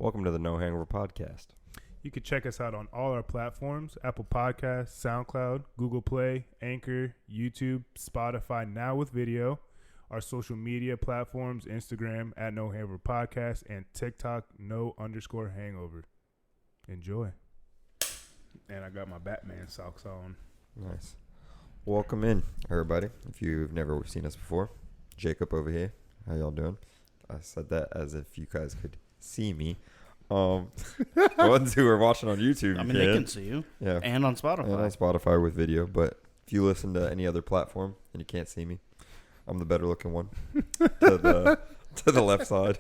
Welcome to the No Hangover Podcast. You can check us out on all our platforms: Apple Podcasts, SoundCloud, Google Play, Anchor, YouTube, Spotify, now with video, our social media platforms, Instagram at No Hangover Podcast, and TikTok _hangover. Enjoy. And I got my Batman socks on. Nice. Welcome in, everybody. If you've never seen us before, Jacob over here. How y'all doing? I said that as if you guys could see me. The ones who are watching on YouTube, they can see you. Yeah. And on Spotify. And on Spotify with video. But if you listen to any other platform and you can't see me, I'm the better looking one to the left side.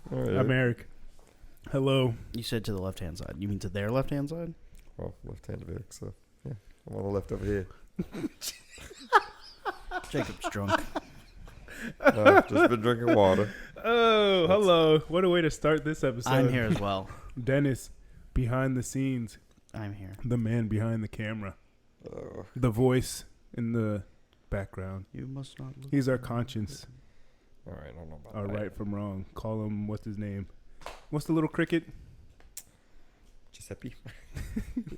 All right. I'm Eric. Hello. You said to the left-hand side. You mean to their left-hand side? Well, left-handed Eric, so yeah. I'm on the left over here. Jacob's drunk. No, I've just been drinking water. Oh, hello. What a way to start this episode. I'm here as well. Dennis, behind the scenes. I'm here. The man behind the camera. The voice in the background. You must not look. He's our conscience. All right, I don't know about Our that. right from wrong. Call him, what's his name? What's the little cricket? Giuseppe?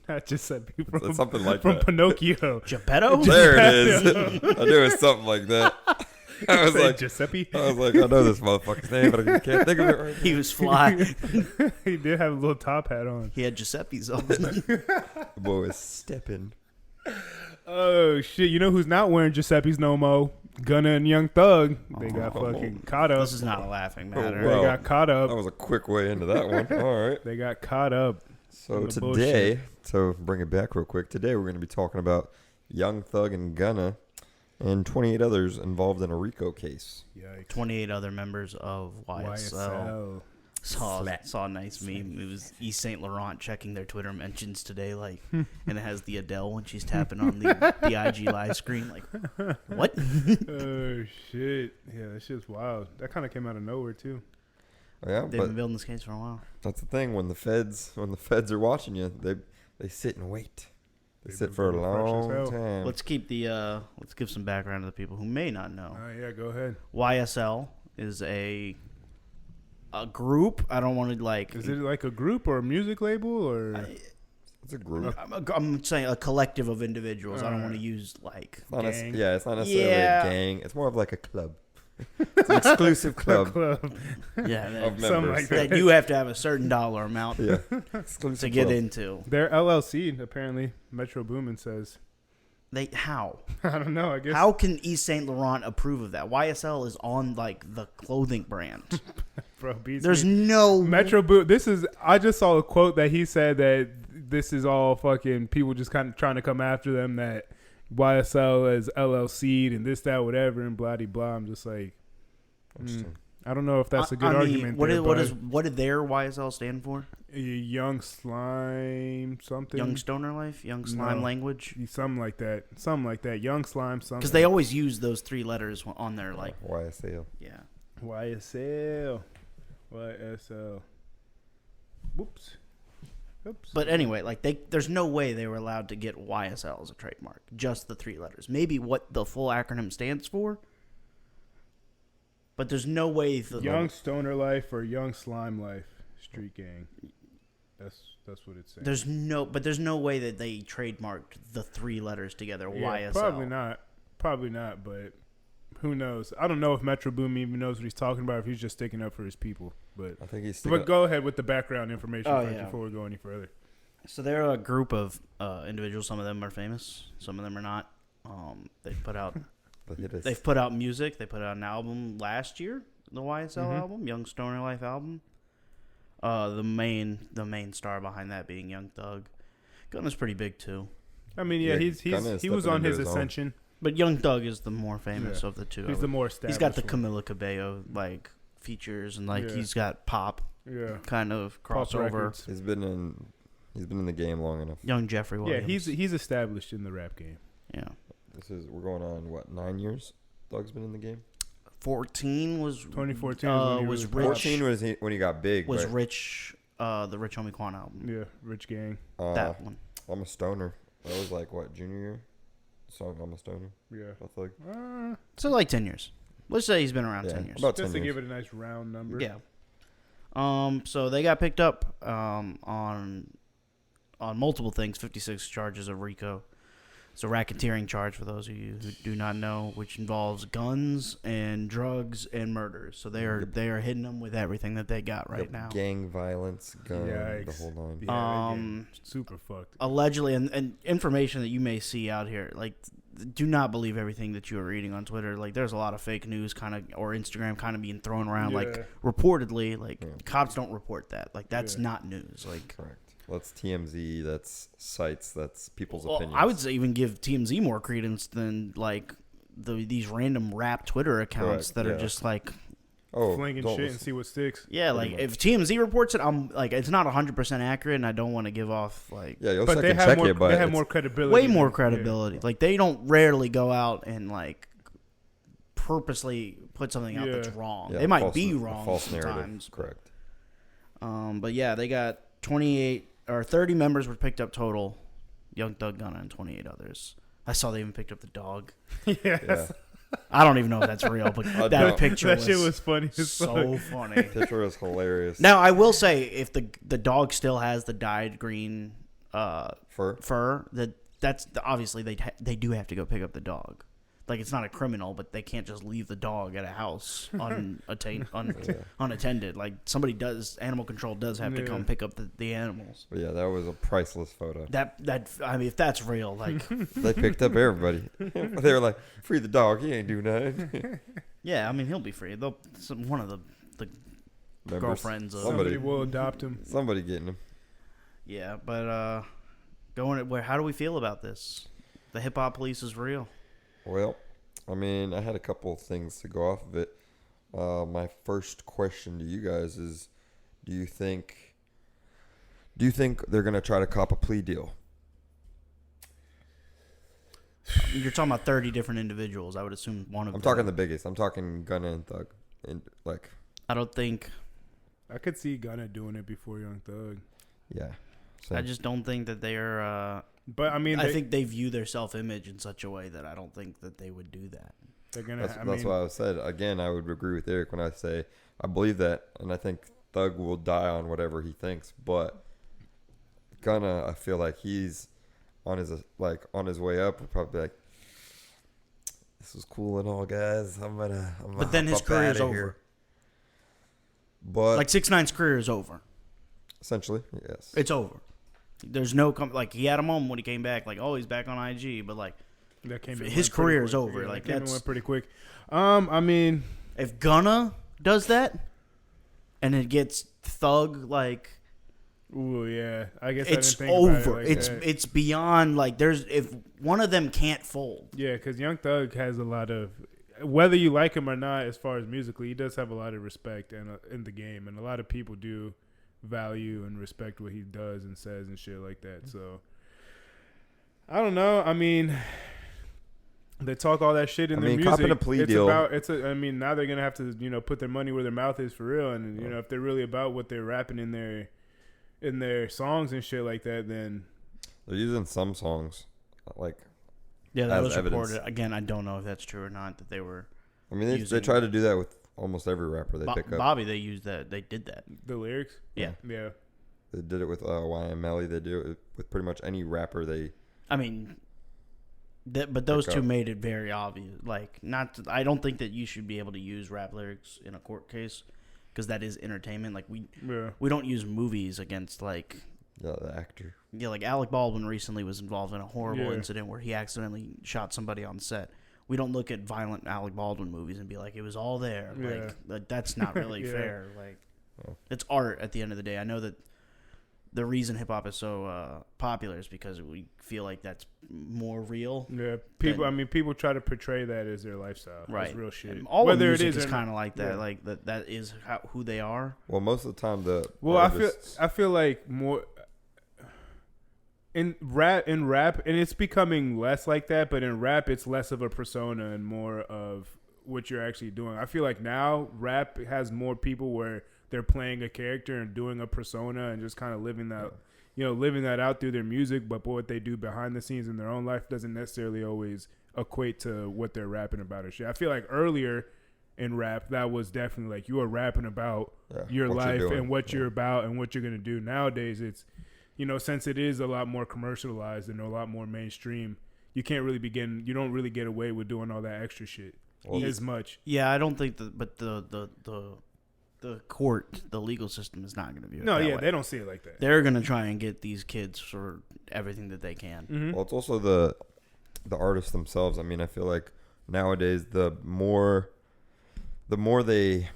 Not Giuseppe. It's something like from that. Pinocchio. Geppetto? There it is. I knew it was something like that. I was like, Giuseppe. I know this motherfucker's name, but I can't think of it right now. He was fly. He did have a little top hat on. He had Giuseppe's on. The boy was stepping. Oh, shit. You know who's not wearing Giuseppe's no mo? Gunna and Young Thug. They got fucking caught up. This is not a laughing matter. well, They got caught up. That was a quick way into that one. All right. They got caught up. So today, to bring it back real quick, today we're going to be talking about Young Thug and Gunna and 28 others involved in a RICO case. Yikes. 28 other members of YSL. Saw a nice meme. It was East St. Laurent checking their Twitter mentions today, and it has the Adele when she's tapping on the IG live screen. Like, what? Oh, shit. Yeah, that shit's wild. That kind of came out of nowhere, too. Yeah, They've been building this case for a while. That's the thing. When the feds are watching you, they sit and wait. They sit for a long time. Let's give some background to the people who may not know. Yeah, go ahead. YSL is a group. I don't want to Is it like a group or a music label or? It's a group. I'm saying a collective of individuals. I don't want to use gang. It's not necessarily a gang. It's more of like a club. It's an exclusive club. Yeah, of members. Like that you have to have a certain dollar amount to get into. They're LLC apparently. Metro Boomin says. How? I don't know. I guess. How can East St. Laurent approve of that? YSL is on the clothing brand. Bro, there's no Metro Boom. I just saw a quote that he said that this is all fucking people just kind of trying to come after them, that YSL is LLC'd and this, that, whatever, and blah, blah. I'm just like, I don't know if that's a good argument. What did their YSL stand for? Young Slime something. Young Stoner Life? Young Slime Language? Something like that. Young Slime something. Because they always use those three letters on their YSL. Yeah. YSL. Whoops. But anyway, there's no way they were allowed to get YSL as a trademark. Just the three letters. Maybe what the full acronym stands for. But there's no way. Young Stoner Life or Young Slime Life Street Gang. That's what it's saying. There's no way that they trademarked the three letters together. YSL. Probably not. But who knows? I don't know if Metro Boom even knows what he's talking about. If he's just sticking up for his people. But I think he's. But go ahead with the background information before we go any further. So they're a group of individuals. Some of them are famous. Some of them are not. They've put out music. They put out an album last year. The YSL album, Young Stoner Life album. The main star behind that being Young Thug. Gunna's pretty big too. I mean, he was on his ascension. But Young Thug is the more famous of the two. He's the more established. He's got the Camila Cabello features and he's got pop kind of crossover. He's been in the game long enough. Young Jeffrey Williams. Yeah, he's established in the rap game. Yeah. We're going on 9 years? Thug's been in the game. 2014 was Rich. 14 was when he got big. Was right? Rich, the Rich Homie Quan album. Yeah, Rich Gang. That one. I'm a Stoner. That was junior year? Song I'm a Stoner. Yeah. I Thug. So 10 years. Let's say he's been around 10 years. About just 10 to years. give it a nice round number. Yeah. So they got picked up on multiple things, 56 charges of RICO. It's a racketeering charge for those of you who do not know, which involves guns and drugs and murders. So they are hitting them with everything that they got right now. Gang violence, gun, Yikes. the whole nine. Yeah, super fucked. Allegedly, and information that you may see out here, like, do not believe everything that you are reading on Twitter. Like, there's a lot of fake news kind of, or Instagram kind of being thrown around. Like, reportedly, like, cops don't report that. Like, that's not news. Like, correct. That's TMZ. That's sites. That's people's opinions. I would say even give TMZ more credence than like these random rap Twitter accounts that are just like flinging shit and see what sticks. Yeah, like if TMZ reports it, I'm like, it's not 100% accurate, and I don't want to give off like. Yeah, you'll but second check it, but they have more credibility. Way more credibility. Like they don't rarely go out and like purposely put something out that's wrong. They might be wrong false sometimes. Narrative. Correct. But yeah, they got 30 members were picked up total. Young Thug, Gunna, and 28 others. I saw they even picked up the dog. Yeah. I don't even know if that's real, but that picture shit was funny. So funny. Picture was hilarious. Now I will say, if the dog still has the dyed green fur, that's obviously they do have to go pick up the dog. Like, it's not a criminal, but they can't just leave the dog at a house unattended. Like, animal control does have to come pick up the animals. But yeah, that was a priceless photo. I mean, if that's real, like they picked up everybody. They were like, "Free the dog, he ain't do nothing." Yeah, I mean, he'll be free. One of the girlfriends of somebody will adopt him. Somebody getting him. Yeah, but how do we feel about this? The hip hop police is real. Well, I mean, I had a couple of things to go off of it. My first question to you guys is, do you think they're going to try to cop a plea deal? You're talking about 30 different individuals. I would assume one of them. I'm talking the biggest. I'm talking Gunna and Thug. And I don't think. I could see Gunna doing it before Young Thug. Yeah. I just don't think that they are. But I mean, I think they view their self-image in such a way that I don't think that they would do that. They're gonna. That's why I said again. I would agree with Eric when I say I believe that, and I think Thug will die on whatever he thinks. But Gunna, I feel like he's on his way up. We'll probably be like, "This was cool and all, guys. But then his career is over. Here. But like 6ix9ine's career is over. Essentially, yes. It's over. There's no like he had a moment when he came back, like, oh, he's back on IG, but like his career is over. Like that went pretty quick. I mean, if Gunna does that, and it gets Thug like, ooh yeah, I guess it's I didn't think over. About it like it's beyond like if one of them can't fold. Yeah, because Young Thug has a lot of, whether you like him or not, as far as musically, he does have a lot of respect in the game, and a lot of people do value and respect what he does and says and shit like that. So I don't know. I mean, they talk all that shit in their music. Copping a plea deal. I mean, now they're gonna have to put their money where their mouth is for real. And if they're really about what they're rapping in their songs and shit like that, then they're using some songs like that was reported. Again, I don't know if that's true or not. That they were. I mean, they try to do that with almost every rapper they pick up. Bobby, they used that. They did that. The lyrics? Yeah. Yeah. They did it with YML. They do it with pretty much any rapper they... I mean, but those two made it very obvious. Like, I don't think that you should be able to use rap lyrics in a court case because that is entertainment. Like, we don't use movies against, like... Yeah, the actor. Yeah, like Alec Baldwin recently was involved in a horrible incident where he accidentally shot somebody on set. We don't look at violent Alec Baldwin movies and be like, it was all there. Like that's not really fair. Like, it's art at the end of the day. I know that the reason hip hop is so popular is because we feel like that's more real. Yeah, people try to portray that as their lifestyle. Right, that's real shit. And all of music is kind of like that. Like that is who they are. Well, most of the time I feel like more. In rap, and it's becoming less like that, but in rap, it's less of a persona and more of what you're actually doing. I feel like now rap has more people where they're playing a character and doing a persona and just kind of living that, living that out through their music. But what they do behind the scenes in their own life doesn't necessarily always equate to what they're rapping about or shit. I feel like earlier, in rap, that was definitely like you are rapping about your what life you're and what you're about and what you're gonna do. Nowadays, it's since it is a lot more commercialized and a lot more mainstream, you can't really you don't really get away with doing all that extra shit as much. Yeah, I don't think but the court, the legal system is not going to view it No, that yeah, way. they don't see it like that. They're going to try and get these kids for everything that they can. Mm-hmm. Well, it's also the artists themselves. I mean, I feel like nowadays the more they,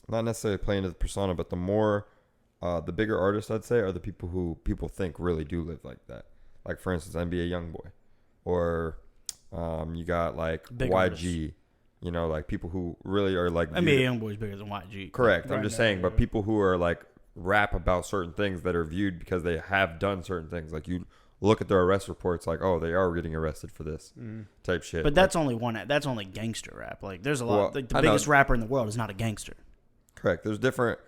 not necessarily play into the persona, but the more the bigger artists, I'd say, are the people who people think really do live like that. Like, for instance, NBA Youngboy, or you got like Big YG. artists. Like people who really are like NBA Youngboy's bigger than YG. Correct. Right I'm just now, saying, but yeah. people who are like rap about certain things that are viewed because they have done certain things. Like you look at their arrest reports, like, oh, they are getting arrested for this type shit. But that's only one. That's only gangster rap. Like, there's a lot. Well, Like, the biggest rapper in the world is not a gangster. Correct. There's different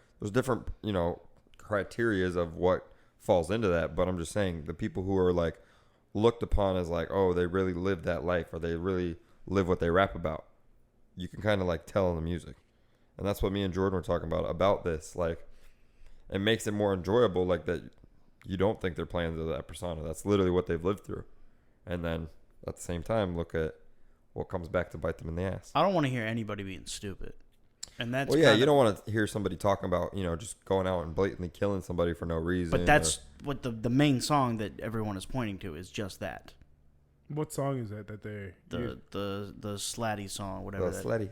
criterias of what falls into that. But I'm just saying, the people who are like looked upon as like, oh, they really live that life, or they really live what they rap about. You can kind of like tell in the music. And that's what me and Jordan were talking about this. Like, it makes it more enjoyable, like that you don't think they're playing to that persona. That's literally what they've lived through. And then at the same time, look at what comes back to bite them in the ass. I don't want to hear anybody being stupid. And that's you don't want to hear somebody talking about, just going out and blatantly killing somebody for no reason. But that's what the main song that everyone is pointing to is just that. What song is that they the Slatty song, whatever. Slatty.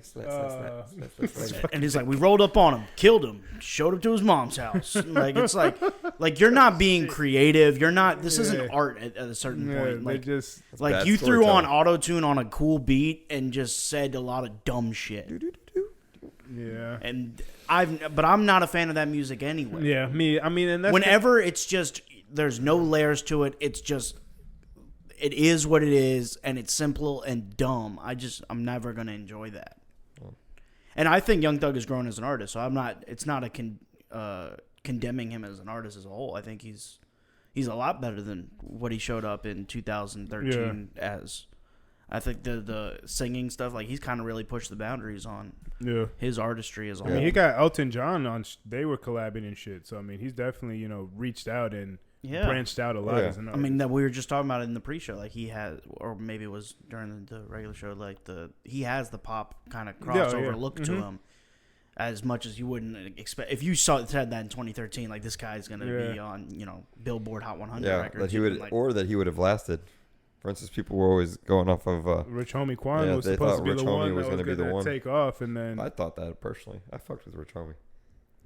And he's like, we rolled up on him, killed him, showed him to his mom's house. Like, it's like you're not being creative. You're not. This isn't art at a certain point. Like you threw on auto-tune on a cool beat and just said a lot of dumb shit. Yeah. And I'm not a fan of that music anyway. Yeah, me. I mean, and that's whenever it's just there's no layers to it. It's just. It is what it is, and it's simple and dumb. I'm never going to enjoy that. And I think Young Thug has grown as an artist, so it's not condemning him as an artist as a whole. I think he's a lot better than what he showed up in 2013 as. I think the singing stuff, like, he's kind of really pushed the boundaries on his artistry as a whole. I mean, he got Elton John on. They were collabing and shit. So I mean, he's definitely reached out and branched out a lot as an artist. I mean, that we were just talking about it in the pre-show. Like, he has, or maybe it was during the regular show. Like, he has the pop kind of crossover look to him, as much as you wouldn't expect. If you said that in 2013, like, this guy's gonna be on Billboard Hot 100 records. That he would, or that he would have lasted. For instance, people were always going off of Rich Homie Quan was supposed to be Rich the Homie one was that was going to be the one. take off, and then I thought that personally. I fucked with Rich Homie.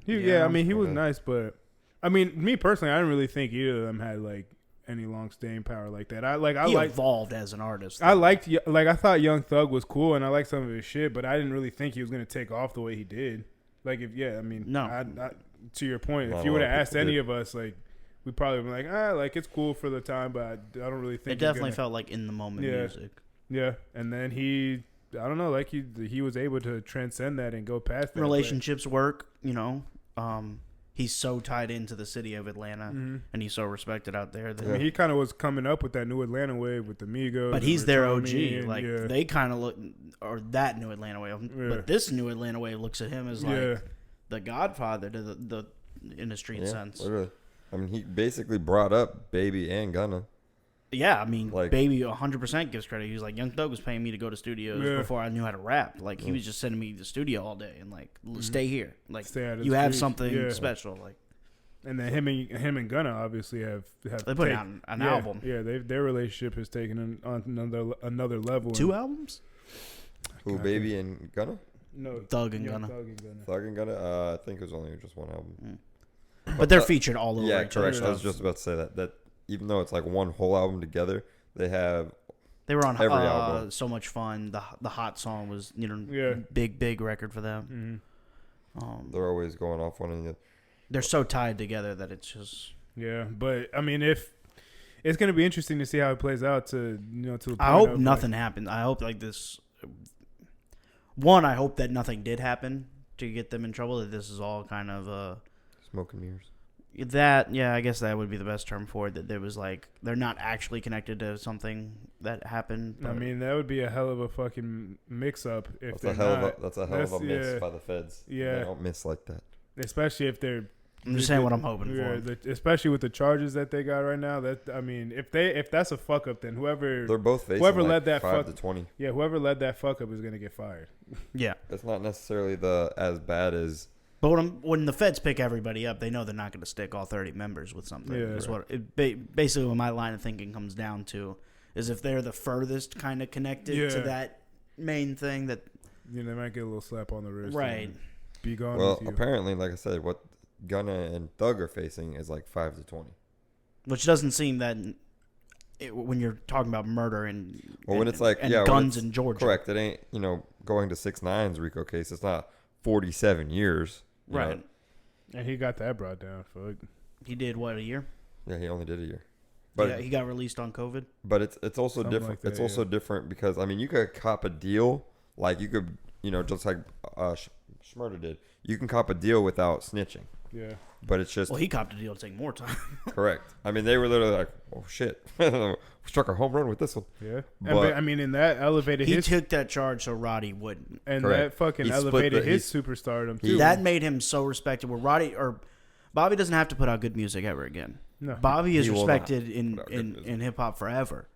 I mean, he was nice, but I mean, me personally, I didn't really think either of them had like any long staying power like that. He evolved as an artist. Though. I thought Young Thug was cool, and I liked some of his shit, but I didn't really think he was going to take off the way he did. Like, to your point, if you would have asked any of us, like, we probably been like, it's cool for the time, but I don't really think it definitely felt like in the moment music. Yeah, and then he was able to transcend that and go past that. Relationships work, he's so tied into the city of Atlanta, and he's so respected out there. That, I mean, he kind of was coming up with that new Atlanta wave with the Migos. But he's their OG. They kind of look, or that new Atlanta wave. But this new Atlanta wave looks at him as like the godfather to the industry in sense. Literally. I mean, he basically brought up Baby and Gunna. Yeah, I mean, Baby 100% gives credit. He was like, Young Thug was paying me to go to studios before I knew how to rap. Like, he was just sending me to the studio all day and like, stay here. Like, you have something special. Like, and then him and Gunna obviously have they put out an album. Yeah, their relationship has taken on another level. 2 albums? Who, Baby and Gunna? No, Thug and Gunna. Thug and Gunna. I think it was only just one album. But they're featured all over. Yeah, correct. I was just about to say that even though it's like one whole album together, they were on every album. So Much Fun. The Hot song was big record for them. They're always going off one another. They're so tied together that it's just But I mean, if it's going to be interesting to see how it plays out. To the point I hope nothing happens. I hope like this. One, I hope that nothing did happen to get them in trouble. That this is all kind of smoke and mirrors. I guess that would be the best term for it. That there was like they're not actually connected to something that happened. I mean, that would be a hell of a fucking mix-up if that's a hell of a miss by the feds. Yeah, they don't miss like that. Especially if they're. I'm just saying what I'm hoping for. Especially with the charges that they got right now. That I mean, if that's a fuck up, then they're both facing whoever like led that 5 to 20. Yeah, whoever led that fuck up is gonna get fired. Yeah, it's not necessarily as bad as. But when the feds pick everybody up, they know they're not going to stick all 30 members with something. Yeah, that's what basically what my line of thinking comes down to is if they're the furthest kind of connected to that main thing that they might get a little slap on the wrist. Right. Be gone. Well, with you. apparently, like I said, what Gunna and Thug are facing is like 5 to 20. Which doesn't seem that when you're talking about murder and when it's like guns in Georgia. Correct. It ain't going to 6ix9ine's RICO case. It's not 47 years. Right. And he got that brought down. Fuck. He did what, a year? Yeah, he only did a year. But he got released on COVID. But it's also Something different. like that, it's also different because I mean you could cop a deal like you could just like Schmurda did. You can cop a deal without snitching. Yeah. But it's just he copped a deal to take more time. Correct. I mean they were literally like, oh shit, we struck a home run with this one. Yeah. But I mean in that elevated he took that charge so Roddy wouldn't. And that fucking elevated his superstardom too. That made him so respected. Where Bobby doesn't have to put out good music ever again. No. Bobby is respected in hip hop forever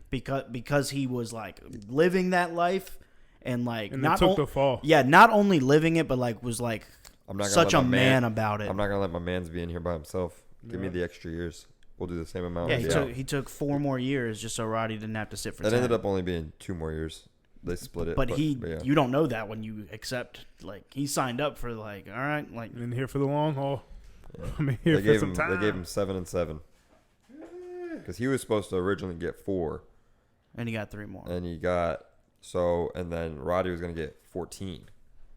because he was like living that life and like not took the fall. Yeah, not only living it but like was like such a man about it. I'm not gonna let my man's be in here by himself. Give me the extra years. We'll do the same amount. Yeah, he took 4 more years just so Roddy didn't have to sit for. That ended up only being 2 more years. They split it. But you don't know that when you accept. Like he signed up for like, all right, like in here for the long haul. Yeah. I'm here for some time. They gave him 7 and 7 because he was supposed to originally get 4, and he got 3 more. And then Roddy was gonna get 14.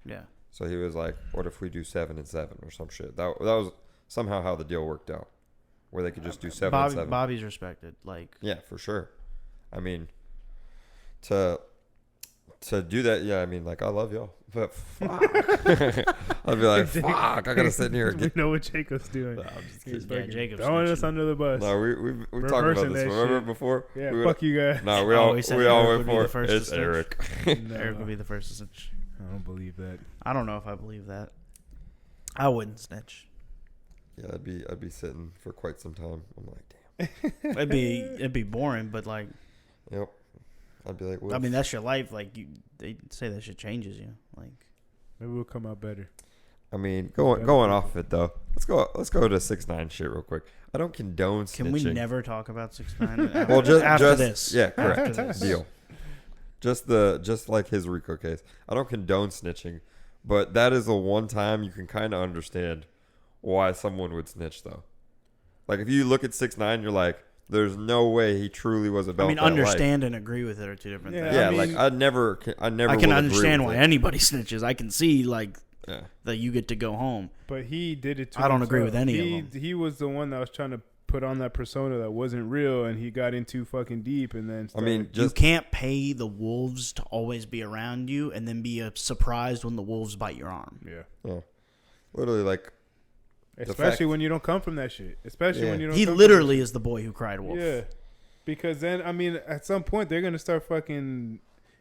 Yeah. So he was like, "What if we do 7 and 7 or some shit?" That was somehow how the deal worked out, where they could just do 7 and 7. Bobby's respected, like yeah, for sure. I mean, to do that, yeah. I mean, like I love y'all, but fuck. I'd be like, fuck. I gotta sit in here again. We know what Jacob's doing. No, I'm just kidding. Yeah, Jacob's throwing us under the bus. No, we talked about this. Remember before? Yeah, fuck you guys. No, we all went for it. It's Eric. Eric would be the first to snitch. I don't believe that. I don't know if I believe that. I wouldn't snitch. Yeah, I'd be sitting for quite some time. I'm like, damn. it'd be boring, but like. Yep. I'd be like, I mean, that's your life. Like they say that shit changes you. Like maybe we'll come out better. I mean, going off it though. Let's go to 6ix9ine shit real quick. I don't condone snitching. Can we never talk about 6ix9ine? Well, just after this. Yeah, correct. This. Deal. Just like his RICO case. I don't condone snitching, but that is the one time you can kind of understand why someone would snitch though. Like if you look at 6ix9ine, you're like, there's no way he truly was about. I mean, understand life. and agree with it are 2 different things. Yeah, I mean, like I never. I can understand why anybody snitches. I can see like Yeah. that you get to go home. But he did it to I don't himself. agree with any of them. He was the one that was trying to put on that persona that wasn't real, and he got in too fucking deep, and then started. I mean, you can't pay the wolves to always be around you and then be surprised when the wolves bite your arm. Yeah. Literally, like. Especially when you don't come from that shit. Especially when you don't. He literally is the boy who cried wolf. Yeah. Because then, I mean, at some point, they're going to start fucking...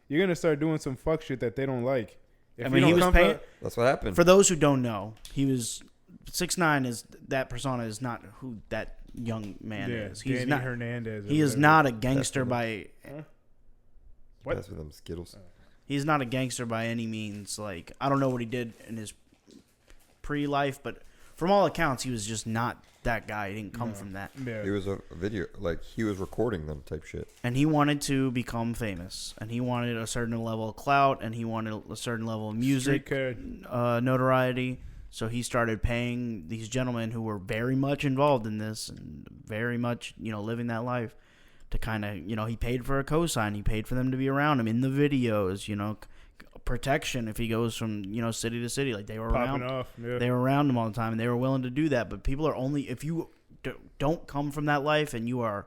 You're going to start doing some fuck shit that they don't like. If I mean, he was paying... That's what happened. For those who don't know, he was... 6ix9ine is... That persona is not who that young man is. He's Danny not... Hernandez. He is not a gangster by... What? That's with them Skittles. He's not a gangster by any means. Like, I don't know what he did in his pre-life, but from all accounts, he was just not that guy. He didn't come from that. Yeah. He was a video, like he was recording them type shit. And he wanted to become famous, and he wanted a certain level of clout, and he wanted a certain level of music notoriety. So he started paying these gentlemen who were very much involved in this and very much, living that life to kind of, he paid for a cosign. He paid for them to be around him in the videos, protection if he goes from, city to city. Like they were popping around. Off. Yeah. They were around him all the time, and they were willing to do that. But people are only, if you don't come from that life and you are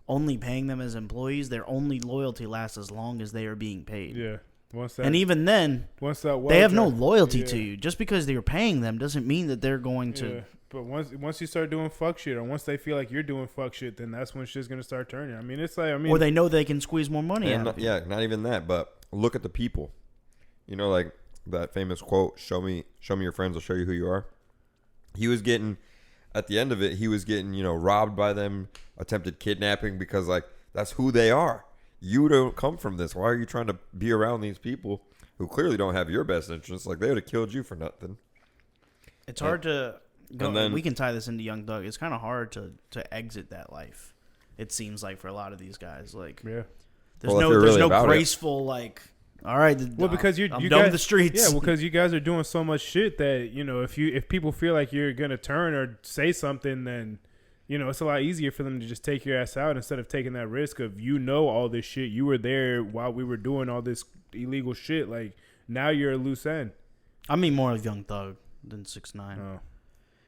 only paying them as employees, their only loyalty lasts as long as they are being paid. Yeah. And even then, they have no loyalty to you. Just because you're paying them doesn't mean that they're going to But once you start doing fuck shit, or once they feel like you're doing fuck shit, then that's when shit's gonna start turning. I mean, it's like or they know they can squeeze more money out. Not even that, but look at the people. You know, like that famous quote: "Show me your friends, I'll show you who you are." He was getting, at the end of it, robbed by them, attempted kidnapping, because like that's who they are. You don't come from this. Why are you trying to be around these people who clearly don't have your best interests? Like, they would have killed you for nothing. It's hard to go. We can tie this into Young Thug. It's kind of hard to exit that life. It seems like for a lot of these guys, like there's no graceful like. All right, because I'm done guys, with the streets. Yeah, because you guys are doing so much shit that if people feel like you're gonna turn or say something, then it's a lot easier for them to just take your ass out instead of taking that risk of all this shit. You were there while we were doing all this illegal shit. Like, now you're a loose end. I mean more of Young Thug than 6ix9ine.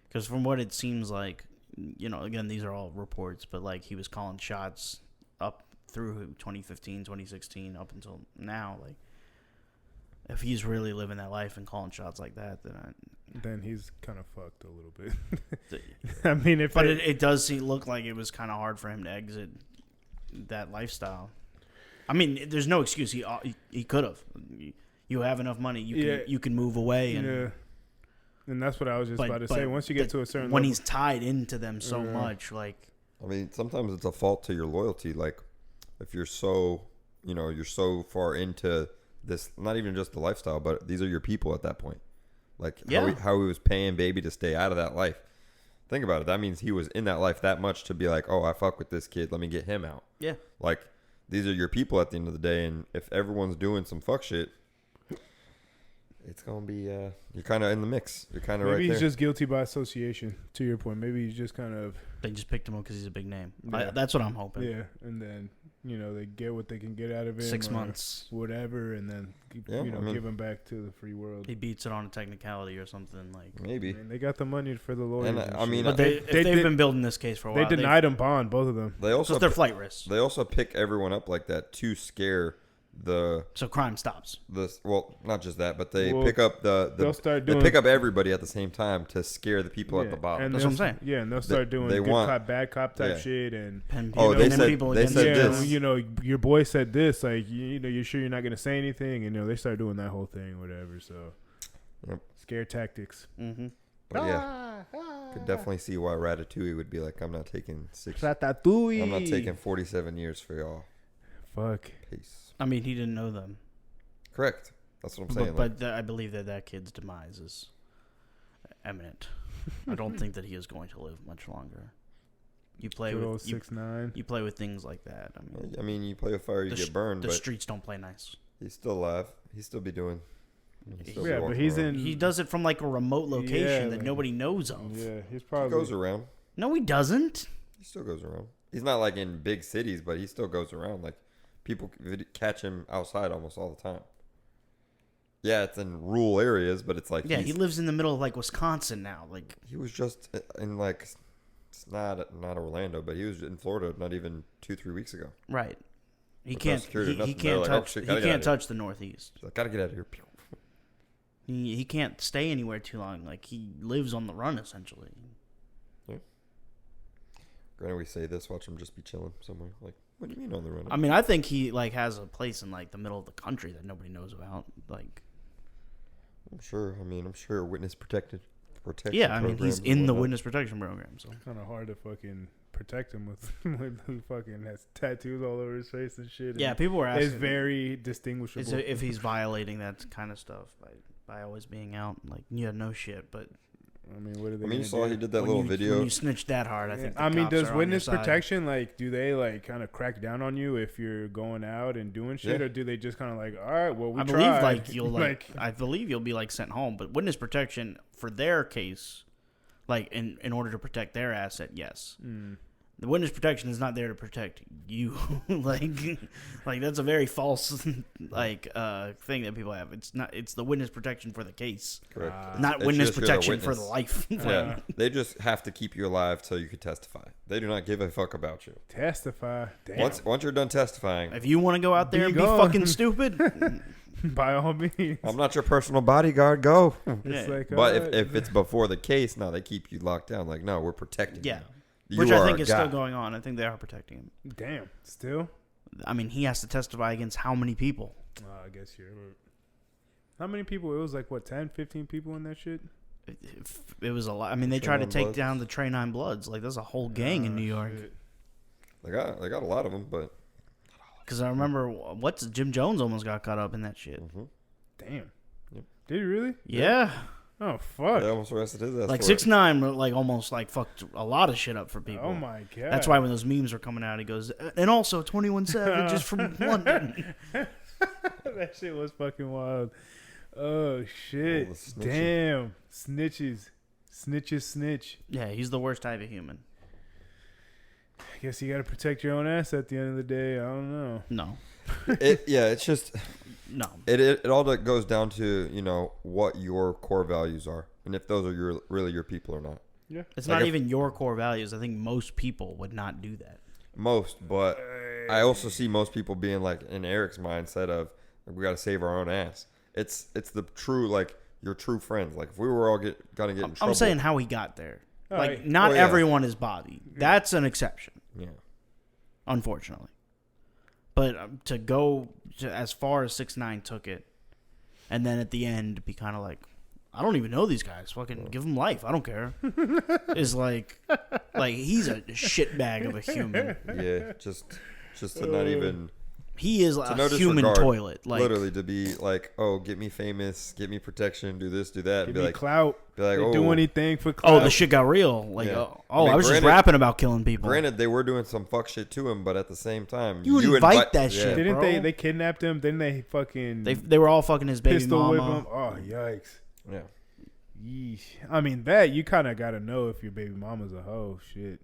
Because from what it seems like, again, these are all reports, but like he was calling shots up through 2015, 2016, up until now. Like, if he's really living that life and calling shots like that, then he's kind of fucked a little bit. I mean, it does look like it was kind of hard for him to exit that lifestyle. I mean, there's no excuse. He could have. You have enough money, you can move away. And that's what I was just about to say. Once you get to a certain when level, he's tied into them so much, like, I mean, sometimes it's a fault to your loyalty. Like, if you're so far into this, not even just the lifestyle, but these are your people at that point. Like, how he was paying Baby to stay out of that life. Think about it. That means he was in that life that much to be like, oh, I fuck with this kid. Let me get him out. Yeah. Like, these are your people at the end of the day. And if everyone's doing some fuck shit, it's going to be, you're kind of in the mix. You're kind of right there. Maybe he's just guilty by association, to your point. Maybe he's just kind of... They just picked him up because he's a big name. Yeah. That's what I'm hoping. Yeah, and then, they get what they can get out of him. 6 months. Whatever, and then, give him back to the free world. He beats it on a technicality or something. Like, maybe. I mean, they got the money for the lawyers. But they've been building this case for a while. They denied him bond, both of them. They also they're flight risks. They also pick everyone up like that to scare so crime stops. Not just that, but they pick up they pick up everybody at the same time to scare the people at the bottom. And that's what I'm saying. Yeah, and they'll start doing good cop, bad cop type shit, and they said this. Your boy said this. Like, you're sure you're not gonna say anything, and they start doing that whole thing, whatever. So, scare tactics. Mm-hmm. But could definitely see why Ratatouille would be like, I'm not taking Ratatouille. I'm not taking 47 years for y'all. Fuck. Peace. I mean, he didn't know them. Correct. That's what I'm saying. But I believe that kid's demise is imminent. I don't think that he is going to live much longer. You play with 6ix9ine. You play with things like that. I mean, you play with fire, you get burned. The streets don't play nice. He's still alive. He'd still be doing. But he's around. He does it from like a remote location that nobody knows of. Yeah, he's probably he goes around. No, he doesn't. He still goes around. He's not like in big cities, but he still goes around. Like, people catch him outside almost all the time. Yeah, it's in rural areas, but it's like he lives in the middle of like Wisconsin now. Like, he was just in like, it's not Orlando, but he was in Florida not even 2-3 weeks ago. Right. He can't touch the Northeast. I gotta get out of here. He can't stay anywhere too long. Like, he lives on the run essentially. Yeah. Granted, we say this, watch him just be chilling somewhere. Like, what do you mean on the run? I mean, I think he like has a place in like the middle of the country that nobody knows about. Like, I'm sure witness protection. Yeah, I mean, he's in the witness protection program, so kind of hard to fucking protect him with who fucking has tattoos all over his face and shit. Yeah, people were asking. It's very distinguishable if he's violating that kind of stuff by always being out. Like, no shit, but. I mean, what are they? I mean, you saw he did that little video. When you snitch that hard, I think. I mean, does witness protection do they like kind of crack down on you if you're going out and doing shit, or do they just kind of like, all right, well, we tried. I believe you'll be like sent home, but witness protection for their case, like in order to protect their asset, yes. The witness protection is not there to protect you. like that's a very false thing that people have. It's not. It's the witness protection for the case. Correct. Not witness protection for the life. Yeah. They just have to keep you alive so you can testify. They do not give a fuck about you. Testify. Damn. Once you're done testifying, if you want to go out there and be fucking stupid, By all means. I'm not your personal bodyguard. Go. It's like, But if it's before the case, no, they keep you locked down. Like, no, we're protecting you. Which I think is still going on. I think they are protecting him. Damn. Still? I mean, he has to testify against how many people? I guess you're... How many people? It was like, what, 10, 15 people in that shit? It was a lot. I mean, they tried to take down the Trey 9 Bloods. Like, there's a whole gang in New York. Shit. They got a lot of them, but... Because I remember, Jim Jones almost got caught up in that shit. Mm-hmm. Damn. Yep. Did he really? Yeah. Oh, fuck. They almost arrested his ass. Like, for 6ix9ine, like, almost, like, fucked a lot of shit up for people. Oh, my God. That's why when those memes were coming out, he goes, and also 21 Savage is from London. That shit was fucking wild. Oh, shit. Oh, damn. Snitches. Snitches snitch. Yeah, he's the worst type of human. I guess you got to protect your own ass at the end of the day. I don't know. No. It's just... No. It all goes down to, what your core values are. And if those are really your people or not. Yeah. It's like not even your core values. I think most people would not do that. Most, but I also see most people being like in Eric's mindset of we got to save our own ass. It's the true, like, your true friends. Like, if we were all gonna get in trouble. I'm saying how he got there. All like, right. not everyone is Bobby. That's an exception. Yeah. Unfortunately. But to go as far as 6ix9ine took it, and then at the end be kind of like, I don't even know these guys. Fucking give them life. I don't care. Is like he's a shitbag of a human. Yeah, just to not even... He is a human toilet. Like, literally, to be like, oh, get me famous, get me protection, do this, do that. Give be me like, clout. Be like, they do anything for clout. Oh, the shit got real. Like, yeah. I was just rapping about killing people. Granted, they were doing some fuck shit to him, but at the same time, you invite that shit. Didn't bro. they kidnapped him? Didn't they fucking... They were all fucking his baby pistol mama. whip him? Oh, yikes. Yeah. Yeesh. I mean, that, you kind of got to know if your baby mama's a hoe. Shit.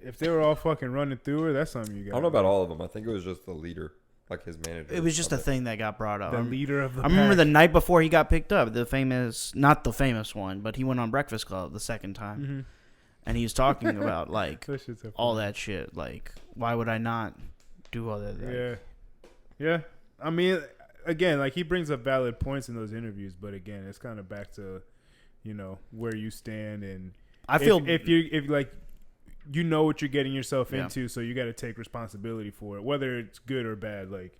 If they were all fucking running through her, that's something you got. I don't know about all of them. I think it was just the leader, like his manager. It was just a thing that got brought up. The leader of the I remember the night before he got picked up, not the famous one, but he went on Breakfast Club the second time. Mm-hmm. And he was talking about, like, so all that shit. Like, why would I not do all that? Yeah. Yeah. I mean, again, like, he brings up valid points in those interviews, but again, it's kind of back to, where you stand. And I feel... If like, you know what you're getting yourself into, so you got to take responsibility for it, whether it's good or bad. Like,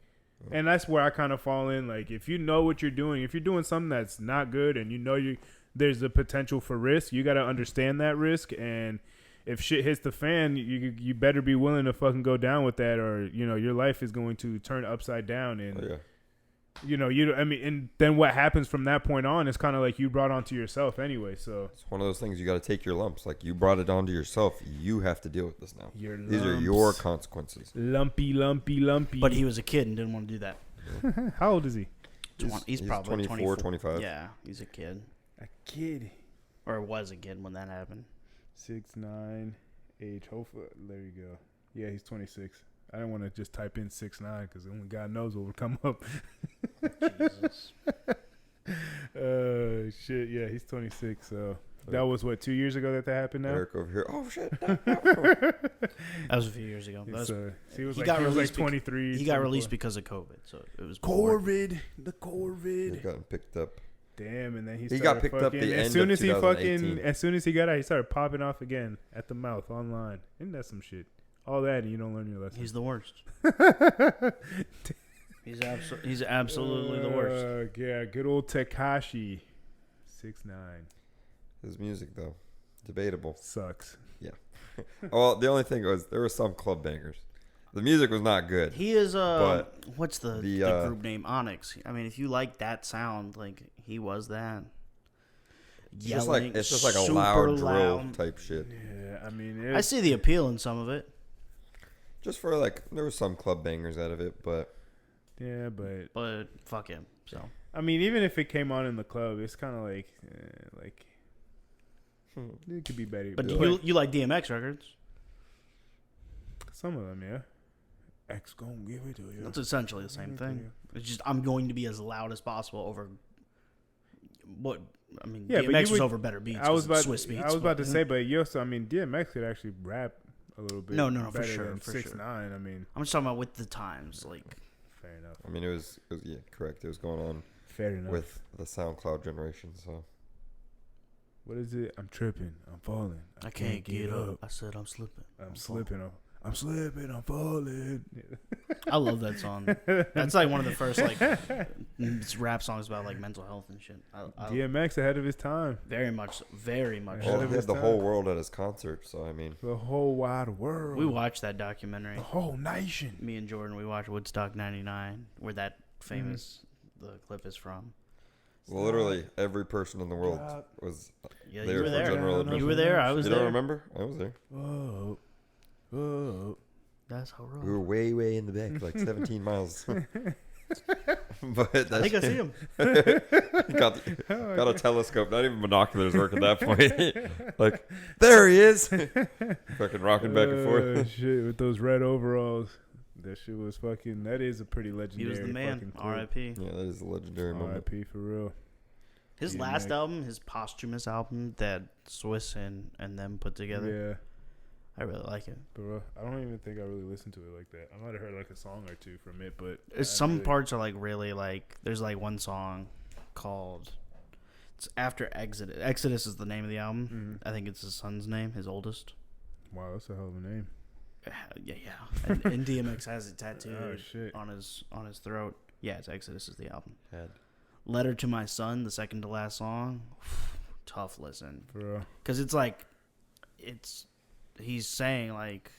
and that's where I kind of fall in. Like, if you know what you're doing, if you're doing something that's not good, and there's a potential for risk, you got to understand that risk. And if shit hits the fan, you better be willing to fucking go down with that, or your life is going to turn upside down. And and then what happens from that point on is kind of like you brought onto yourself anyway. So it's one of those things, you got to take your lumps. Like, you brought it onto yourself. You have to deal with this now. These are your consequences. Lumpy. But he was a kid and didn't want to do that. How old is he? He's probably 24, 25. Yeah, he's a kid. A kid. Or was a kid when that happened. 6'9", age. Hopefully, there you go. Yeah, he's 26. I didn't want to just type in 6'9" because only God knows what would come up. Jesus. Shit. Yeah, he's 26. So that was 2 years ago that happened. Now Eric over here. Oh shit. That was a few years ago. He got released 23. He got released because of COVID. So it was COVID. He got picked up. Damn, and then he got picked up the end of 2018. As soon as he got out, he started popping off again at the mouth online. Isn't that some shit? All that, and you don't learn your lesson. He's the worst. He's absolutely the worst. Yeah, good old Tekashi. 6'9". His music, though, debatable. Sucks. Yeah. Well, the only thing was there were some club bangers. The music was not good. He is but what's the group name? Onyx. I mean, if you like that sound, like he was that. Yelling, it's just like a loud drill type shit. Yeah, I mean, I see the appeal in some of it. Just for there were some club bangers out of it, but yeah, but fuck him. So I mean, even if it came on in the club, it's kind of like it could be better. But you like DMX records? Some of them, yeah. X gonna give it to you. That's essentially the same thing. It's just I'm going to be as loud as possible over what I mean. Yeah, DMX was over better beats. Swiss beats. I was about to say, but I mean, DMX could actually rap a little bit. No, for sure. 6ix9ine. I mean, I'm just talking about with the times, like. Fair enough. enough. I mean, it was yeah, correct. It was going on Fair enough. with the SoundCloud generation. So what is it? I'm tripping. I'm falling. I can't get up. I said I'm slipping. I'm slipping. I'm slipping. I'm falling. I love that song. That's like one of the first like rap songs about like mental health and shit. DMX ahead of his time. Very much. Well, he had the whole world at his concert. So I mean, the whole wide world. We watched that documentary. The whole nation. Me and Jordan, we watched Woodstock '99, where that famous the clip is from. Well, literally every person in the world was Yeah, there you were for there. general admission. You were there. I was You there. don't remember? I was there. Oh. Oh. That's how We were way in the back, like 17 miles. But I think I see him. got a telescope, not even binoculars work at that point. Like, there he is. Fucking rocking back and forth. Shit, with those red overalls. That shit was fucking. That is a pretty legendary. He was the man. R.I.P. Yeah, that is a legendary moment. R.I.P. for real. His last album, his posthumous album that Swiss and them put together. Yeah. I really like it. Bro, I don't even think I really listened to it like that. I might have heard like a song or two from it, but Some parts are like really like. There's like one song called. It's after Exodus. Exodus is the name of the album. Mm-hmm. I think it's his son's name, his oldest. Wow, that's a hell of a name. Yeah. And DMX has it tattooed on his throat. Yeah, it's Exodus is the album. Letter to My Son, the second to last song. Tough listen, bro. Because it's like, he's saying like,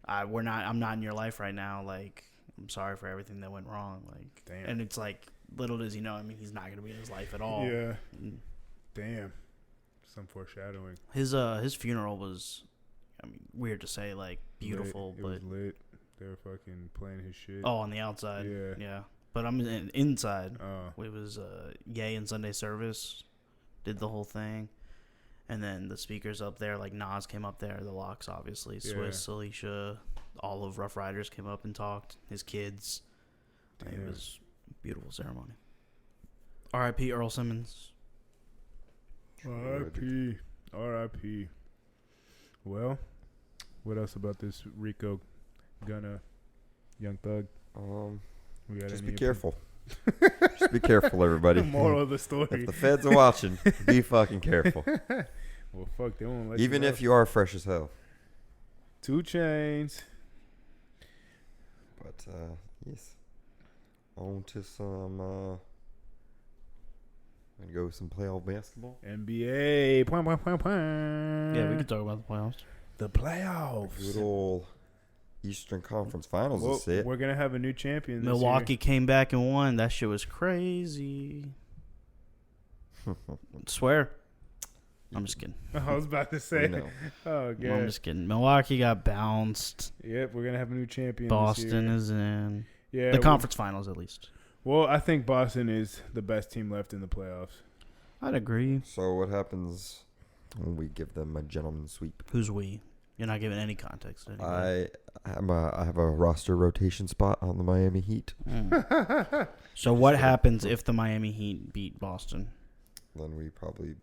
I'm not in your life right now. Like, I'm sorry for everything that went wrong. Like, damn. And it's like, little does he know. I mean, he's not gonna be in his life at all. Yeah. Damn. Some foreshadowing. His funeral was, I mean, weird to say, like beautiful, but it was lit. They were fucking playing his shit. Oh, on the outside. Yeah. But I'm inside. It was Ye and Sunday Service did the whole thing. And then the speakers up there, like Nas came up there, the Locks obviously, Swiss, Alicia, all of Rough Riders came up and talked, his kids. It was a beautiful ceremony. R.I.P. Earl Simmons. R.I.P. Well, what else about this RICO Gunna Young Thug? Just be careful. Just be careful, everybody. Moral of the story. If the feds are watching, be fucking careful. Well, fuck, they won't let Even you if you are fresh as hell. 2 Chainz. But, yes. On to some, gonna go with some playoff basketball. NBA. Yeah, we can talk about the playoffs. The playoffs. Good old Eastern Conference Finals is set. We're gonna have a new champion this Milwaukee came back and won. That shit was crazy. Swear. I'm just kidding. I was about to say. Oh, God. I'm just kidding. Milwaukee got bounced. Yep, we're going to have a new champion Boston is in. Yeah, the conference finals, at least. Well, I think Boston is the best team left in the playoffs. I'd agree. So what happens when we give them a gentleman's sweep? Who's we? You're not giving any context. I have a roster rotation spot on the Miami Heat. So what happens if the Miami Heat beat Boston? Then we probably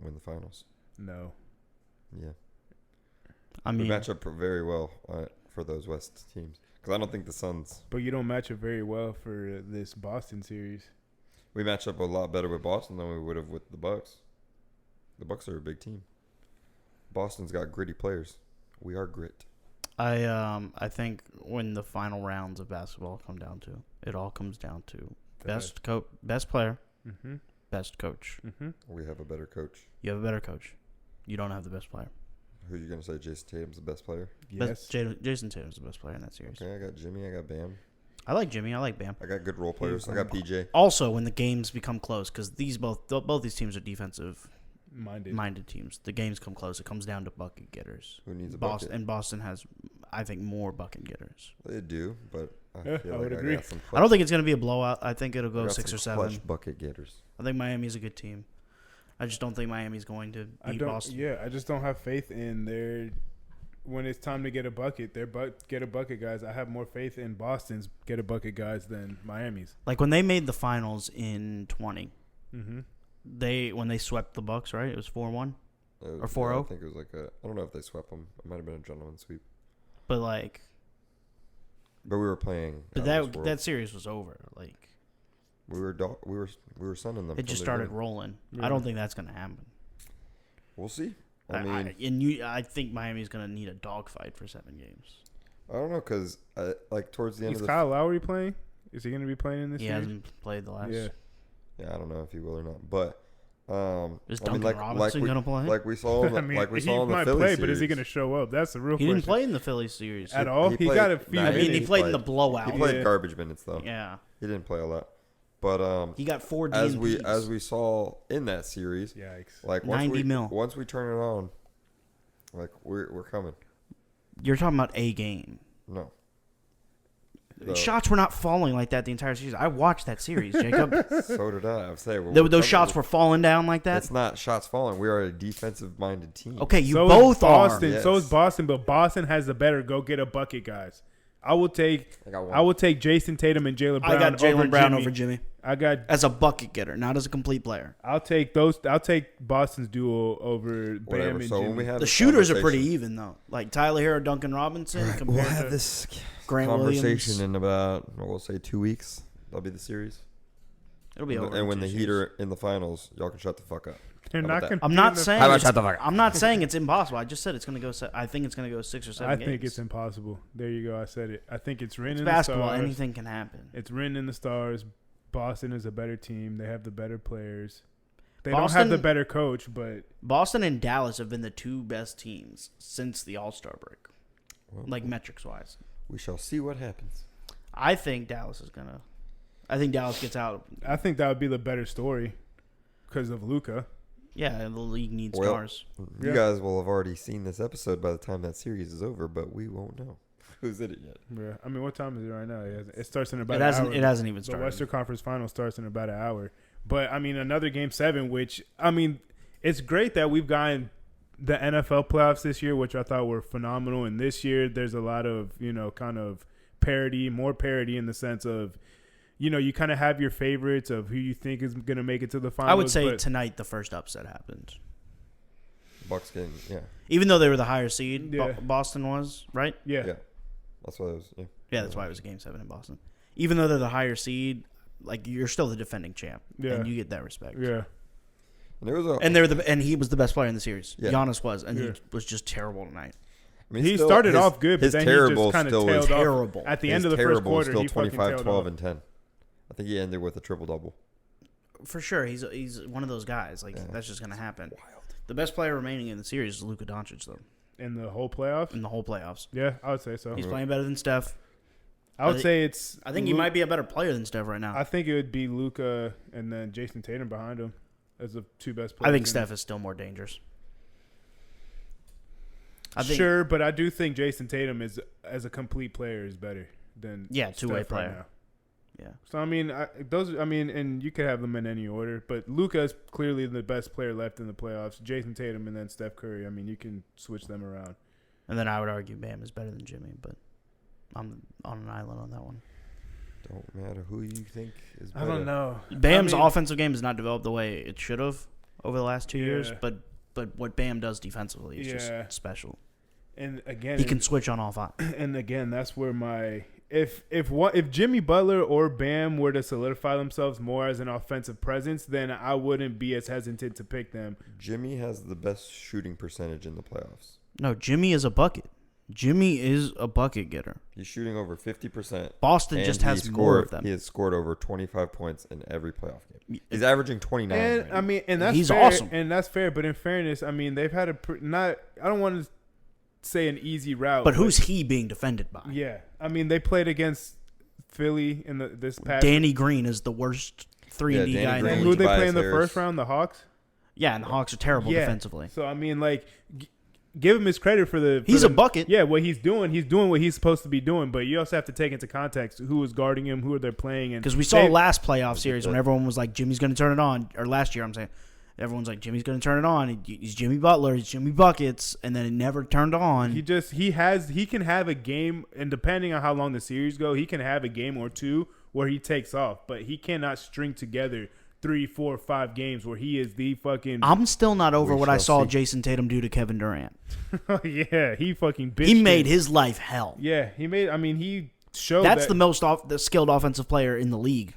win the finals. No. Yeah. I mean, we match up very well for those West teams. Because I don't think the Suns. But you don't match up very well for this Boston series. We match up a lot better with Boston than we would have with the Bucks. The Bucks are a big team. Boston's got gritty players. We are grit. I think when the final rounds of basketball come down to, it all comes down to best player, best coach. We have a better coach. You have a better coach. You don't have the best player. Who are you going to say? Jason Tatum's the best player? Yes. Jason Tatum's the best player in that series. Okay, I got Jimmy. I got Bam. I like Jimmy. I like Bam. I got good role players. I got PJ. Also, when the games become close, because both these teams are defensive minded teams. The games come close. It comes down to bucket getters. Who needs a bucket? And Boston has, I think, more bucket getters. They do, but I feel like would agree. I got some clutch. I don't think it's going to be a blowout. I think it'll go 6 or 7. Clutch bucket getters. I think Miami's a good team. I just don't think Miami's going to beat Boston. Yeah, I just don't have faith in their. When it's time to get a bucket, get a bucket guys. I have more faith in Boston's get a bucket guys than Miami's. Like when they made the finals in 20, when they swept the Bucks, right? It was 4-1 or 4-0. I think it was like I don't know if they swept them. It might have been a gentleman's sweep. But like, But we were playing. But that series was over. Like we were sunning them. It just started rolling. Yeah. I don't think that's gonna happen. We'll see. I think Miami's gonna need a dogfight for 7 games. I don't know because like towards the end Is of Kyle Lowry playing? Is he gonna be playing in this? He series? hasn't played the last. Yeah, I don't know if he will or not, but is Duncan Robinson gonna play? Like we saw, in the, he Philly might series. play, but is he gonna show up? That's the real question. He didn't play in the Philly series at all. He got a few. He played in the blowout. He played garbage minutes though. Yeah, he didn't play a lot. But he got 4 DNPs. As we saw in that series. Yikes! Like once we turn it on, like we're coming. You're talking about a game. No. Shots were not falling like that the entire series. I watched that series, Jacob. So did I. I would say those shots were falling down like that. It's not shots falling. We are a defensive-minded team. Okay, you so both are. Yes. So is Boston, but Boston has the better go get a bucket guys. I will take Jason Tatum and Jaylen Brown. I got Jaylen Brown over Jimmy. I got as a bucket getter, not as a complete player. I'll take Boston's duo over Bam and so Jimmy. when we have the shooters are pretty even though. Like Tyler Hero, Duncan Robinson. We'll have this Grant conversation Williams. in about we'll say 2 weeks. That'll be the series. It'll be over. And when the Heat are in the finals, y'all can shut the fuck up. They're not going. I'm not saying. I'm not saying it's impossible. I just said it's going to go. I think it's going to go 6 or 7 games. I think it's impossible. There you go. I said it. I think it's written in basketball. the stars. Anything can happen. It's written in the stars. Boston is a better team. They have the better players. They don't have the better coach, but Boston and Dallas have been the 2 best teams since the All-Star break, like metrics wise. We shall see what happens. I think Dallas is gonna. I think Dallas gets out. I think that would be the better story because of Luka. Yeah, the league needs stars. You guys will have already seen this episode by the time that series is over, but we won't know who's in it yet. Yeah, I mean, what time is it right now? It starts in about an hour. It hasn't even started. The Western Conference Final starts in about an hour. But, I mean, another Game 7, which, I mean, it's great that we've gotten the NFL playoffs this year, which I thought were phenomenal. And this year, there's a lot of, kind of more parity in the sense of, you kind of have your favorites of who you think is going to make it to the finals. I would say tonight the first upset happened. Bucks game, yeah. Even though they were the higher seed, Boston was, right? Yeah. That's why it was, Yeah, that's why it was a Game 7 in Boston. Even though they're the higher seed, like you're still the defending champ, and you get that respect. Yeah. And he was the best player in the series. Yeah. Giannis was, and he was just terrible tonight. I mean, he started off good, but then he just kind of tailed terrible. off. At the end of the first quarter, still he 25, 12, and 10. I think he ended with a triple-double. For sure. He's one of those guys. Like, that's just going to happen. Wild. The best player remaining in the series is Luka Doncic, though. In the whole playoffs? In the whole playoffs. Yeah, I would say so. He's playing better than Steph. I would say it's... I think he might be a better player than Steph right now. I think it would be Luka and then Jason Tatum behind him as the 2 best players. I think Steph is still more dangerous. Sure, but I do think Jason Tatum is, as a complete player, is better than two-way player. Right now. Yeah. So I mean, and you could have them in any order, but Luka is clearly the best player left in the playoffs. Jason Tatum and then Steph Curry. I mean, you can switch them around. And then I would argue Bam is better than Jimmy, but I'm on an island on that one. Don't matter who you think is better. I don't know. Bam's offensive game has not developed the way it should have over the last 2 years, but what Bam does defensively is just special. And again, he can switch on all 5. And again, that's where my if Jimmy Butler or Bam were to solidify themselves more as an offensive presence, then I wouldn't be as hesitant to pick them. Jimmy has the best shooting percentage in the playoffs. No, Jimmy is a bucket. Jimmy is a bucket getter. He's shooting over 50%. Boston just has more of them. He has scored over 25 points in every playoff game. He's averaging 29. And I mean, and that's he's fair, awesome. And that's fair. But in fairness, I mean, they've had I don't want to say an easy route. But who's he being defended by? Yeah, I mean, they played against Philly in this past. Danny Green is the worst 3-and-D guy in the league. Who they play in the first round? The Hawks. Yeah, and the Hawks are terrible defensively. So I mean, like, give him his credit for the. He's a bucket. Yeah, what he's doing what he's supposed to be doing. But you also have to take into context who is guarding him, who are they playing, and because we saw last playoff series when everyone was like, "Jimmy's going to turn it on," or last year I'm saying. Everyone's like, Jimmy's going to turn it on. He's Jimmy Butler. He's Jimmy Buckets. And then it never turned on. He can have a game, and depending on how long the series go, he can have a game or 2 where he takes off. But he cannot string together 3, 4, 5 games where he is the fucking... I'm still not over what I saw Jason Tatum do to Kevin Durant. Yeah, he fucking bitched He made his life hell. Yeah, he showed That's that, the skilled offensive player in the league.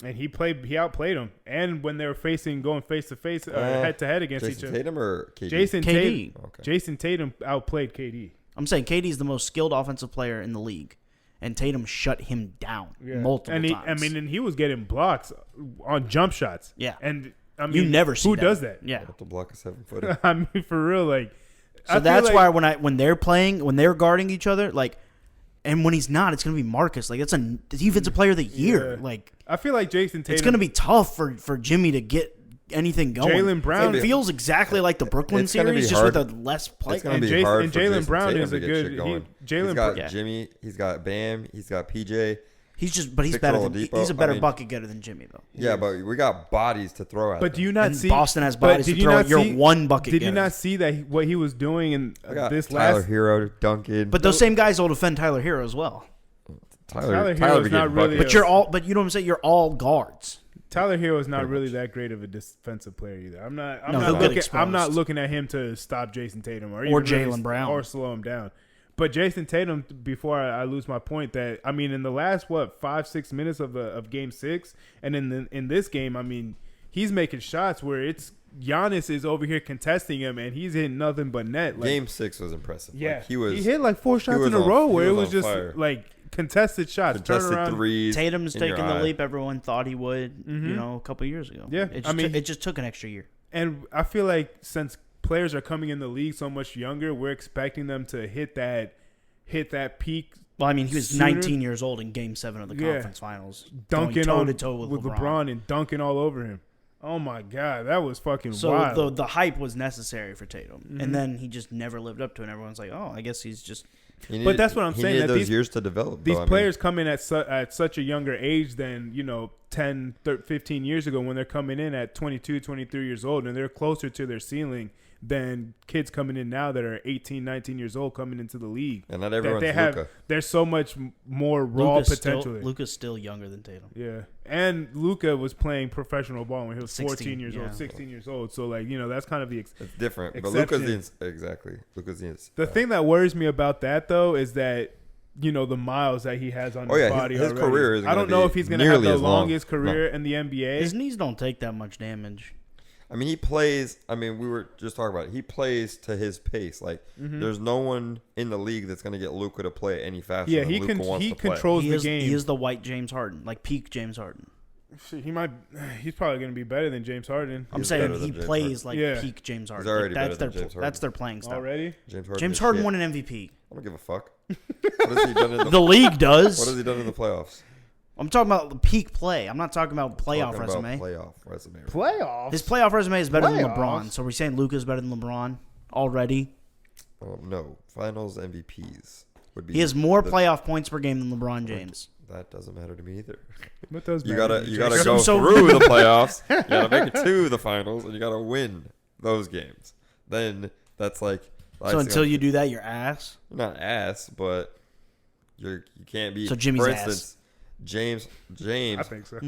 and he outplayed him. And when they were going face to face, head to head against each Jason other, Tatum or KD? Jason Tatum outplayed KD. I'm saying KD is the most skilled offensive player in the league, and Tatum shut him down multiple times. And he was getting blocks on jump shots. Yeah, and I mean, you never see who does that. Yeah, to block a 7-footer. I mean, for real, like. So that's why when they're guarding each other, like, and when he's not, it's gonna be Marcus. Like, it's a defensive player of the year. Yeah. Like, I feel like Jason Tatum. It's gonna be tough for Jimmy to get anything going. Jaylen Brown. It feels exactly like the Brooklyn series, just with a less play. It's gonna be hard for Jaylen Brown Tatum is a good. He's got Jimmy. He's got Bam. He's got PJ. He's better. He's a better bucket getter than Jimmy, though. Yeah, but we got bodies to throw at. But do you not see Boston has bodies to throw at your one bucket? Did you not see that what he was doing in this Tyler last Hero, Duncan? But those same guys will defend Tyler Hero as well. Tyler Hero is not really. But you're all. But you know what I'm saying? You're all guards. Tyler Hero is not really that great of a defensive player either. I'm not looking at him to stop Jason Tatum or Jaylen Brown or slow him down. But Jason Tatum, before I lose my point, that I mean, in the last 5-6 minutes of Game 6, and in this game, I mean, he's making shots where it's Giannis is over here contesting him, and he's hitting nothing but net. Like, Game 6 was impressive. Yeah, like, he hit like 4 shots in a row where it was just like contested shots, contested threes. Tatum's taking the leap everyone thought he would, a couple years ago. Yeah, it just took an extra year. And I feel like since players are coming in the league so much younger, we're expecting them to hit that peak. Well, I mean, he was sooner. 19 years old in Game 7 of the conference finals, dunking toe to toe with LeBron and dunking all over him. Oh my God, that was fucking so wild. So the hype was necessary for Tatum, and then he just never lived up to it. And everyone's like, "Oh, I guess he's just." But that's what I'm saying. That those years to develop. These players come in at such a younger age than 10, 15 years ago when they're coming in at 22, 23 years old, and they're closer to their ceiling than kids coming in now that are 18, 19 years old coming into the league. And not everyone's Luka. There's so much more raw potential. Luka's still younger than Tatum. Yeah. And Luka was playing professional ball when he was 14 years old, 16 years old. So, that's kind of the it's different. Exception. But Luka's the thing that worries me about that, though, is that the miles that he has on his body his already. career is I don't know if he's going to have the longest career in the NBA. His knees don't take that much damage. I mean, he plays. I mean, we were just talking about it. He plays to his pace. Like, there's no one in the league that's going to get Luka to play any faster. Yeah, than he controls the game. He is the white James Harden, like peak James Harden. He's probably going to be better than James Harden. I'm saying he plays like peak James Harden. He's already like, better than James Harden. That's their playing style. Already? James Harden won an MVP. I don't give a fuck. What has he done in the league does. What has he done in the playoffs? I'm talking about the peak play. I'm not talking about playoff resume. Playoffs? His playoff resume is better than LeBron. So we're saying Luka's better than LeBron already? No. Finals MVPs would be. He has more playoff points per game than LeBron James. That doesn't matter to me either. What does you gotta go through the playoffs. You gotta make it to the finals, and you gotta win those games. Then that's like. So until you do that, you're ass. Not ass, but you can't be. So Jimmy's for ass. Instance, James. I think so.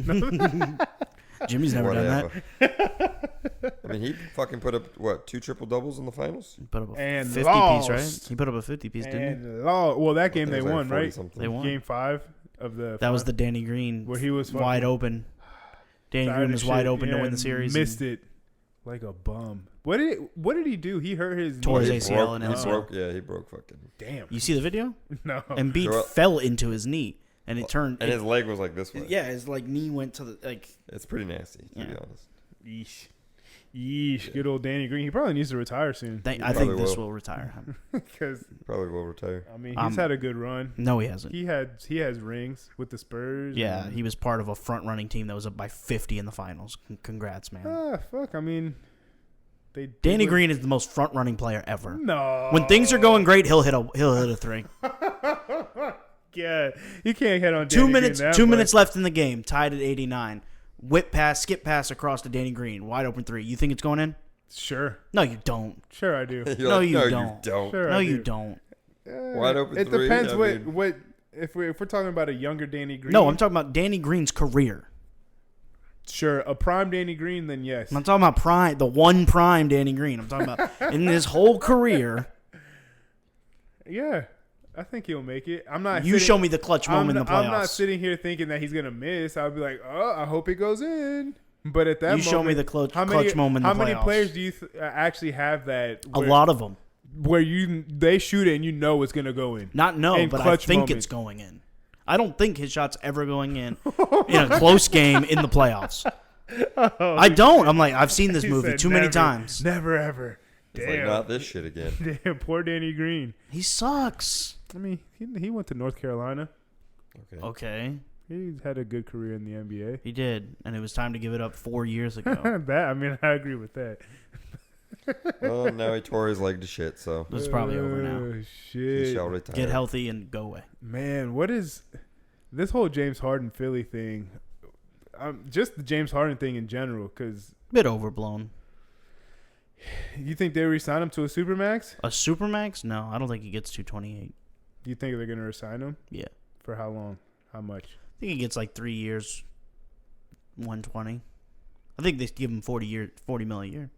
Jimmy's never done that. I mean, he fucking put up 2 triple doubles in the finals. He put up a and 50 lost. piece, right? He put up a 50 piece, didn't he? Well, that game they won, right? Something. They won. Game 5 of the. That was the Danny Green where he was wide open. Danny Green was wide open to win the series. Missed it like a bum. What did he do? He hurt his tore his ACL and MCL. He broke fucking. Damn. You see the video? No. Embiid fell into his knee. And it turned, and his leg was like this way. Yeah, his knee went to the like. It's pretty nasty, to be honest. Yeesh. Yeah. Good old Danny Green. He probably needs to retire soon. I think this will retire him. Because probably will retire. I mean, he's had a good run. No, he hasn't. He has rings with the Spurs. Yeah, he was part of a front running team that was up by 50 in the finals. Congrats, man. Fuck. I mean, Danny Green is the most front running player ever. No. When things are going great, he'll hit a 3. Yeah, you can't hit on Danny Green. 2 minutes left in the game, tied at 89. Whip pass, skip pass across to Danny Green, wide open 3. You think it's going in? Sure. No, you don't. Sure, I do. No, you don't. Sure, no, I you do. don't. Wide open 3. It depends what if we're talking about a younger Danny Green. No, I'm talking about Danny Green's career. Sure, a prime Danny Green, then yes. I'm not talking about prime, the one prime Danny Green. I'm talking about in his whole career. Yeah. I think he'll make it. I'm not. You show me the clutch moment in the playoffs. I'm not sitting here thinking that he's gonna miss. I'll be like, oh, I hope it goes in. But at that moment, show me the clutch moment in the playoffs. How many players do you actually have that? A lot of them. Where they shoot it and you know it's gonna go in. But I think it's going in. I don't think his shot's ever going in a close game in the playoffs. I don't. I'm like, I've seen this movie too many times. Never ever. It's like, not this shit again. Damn, poor Danny Green. He sucks. I mean, he went to North Carolina. Okay. He had a good career in the NBA. He did, and it was time to give it up 4 years ago. I agree with that. Well, now he tore his leg to shit, so it's probably over now. Shit. He shall retire. Get healthy and go away. Man, what is this whole James Harden Philly thing? Just the James Harden thing in general, because bit overblown. You think they re-sign him to a supermax? A supermax? No, I don't think he gets 228. Do you think they're gonna re-sign him? Yeah. For how long? How much? I think he gets like 3 years, 120. I think they give him $40 million a year.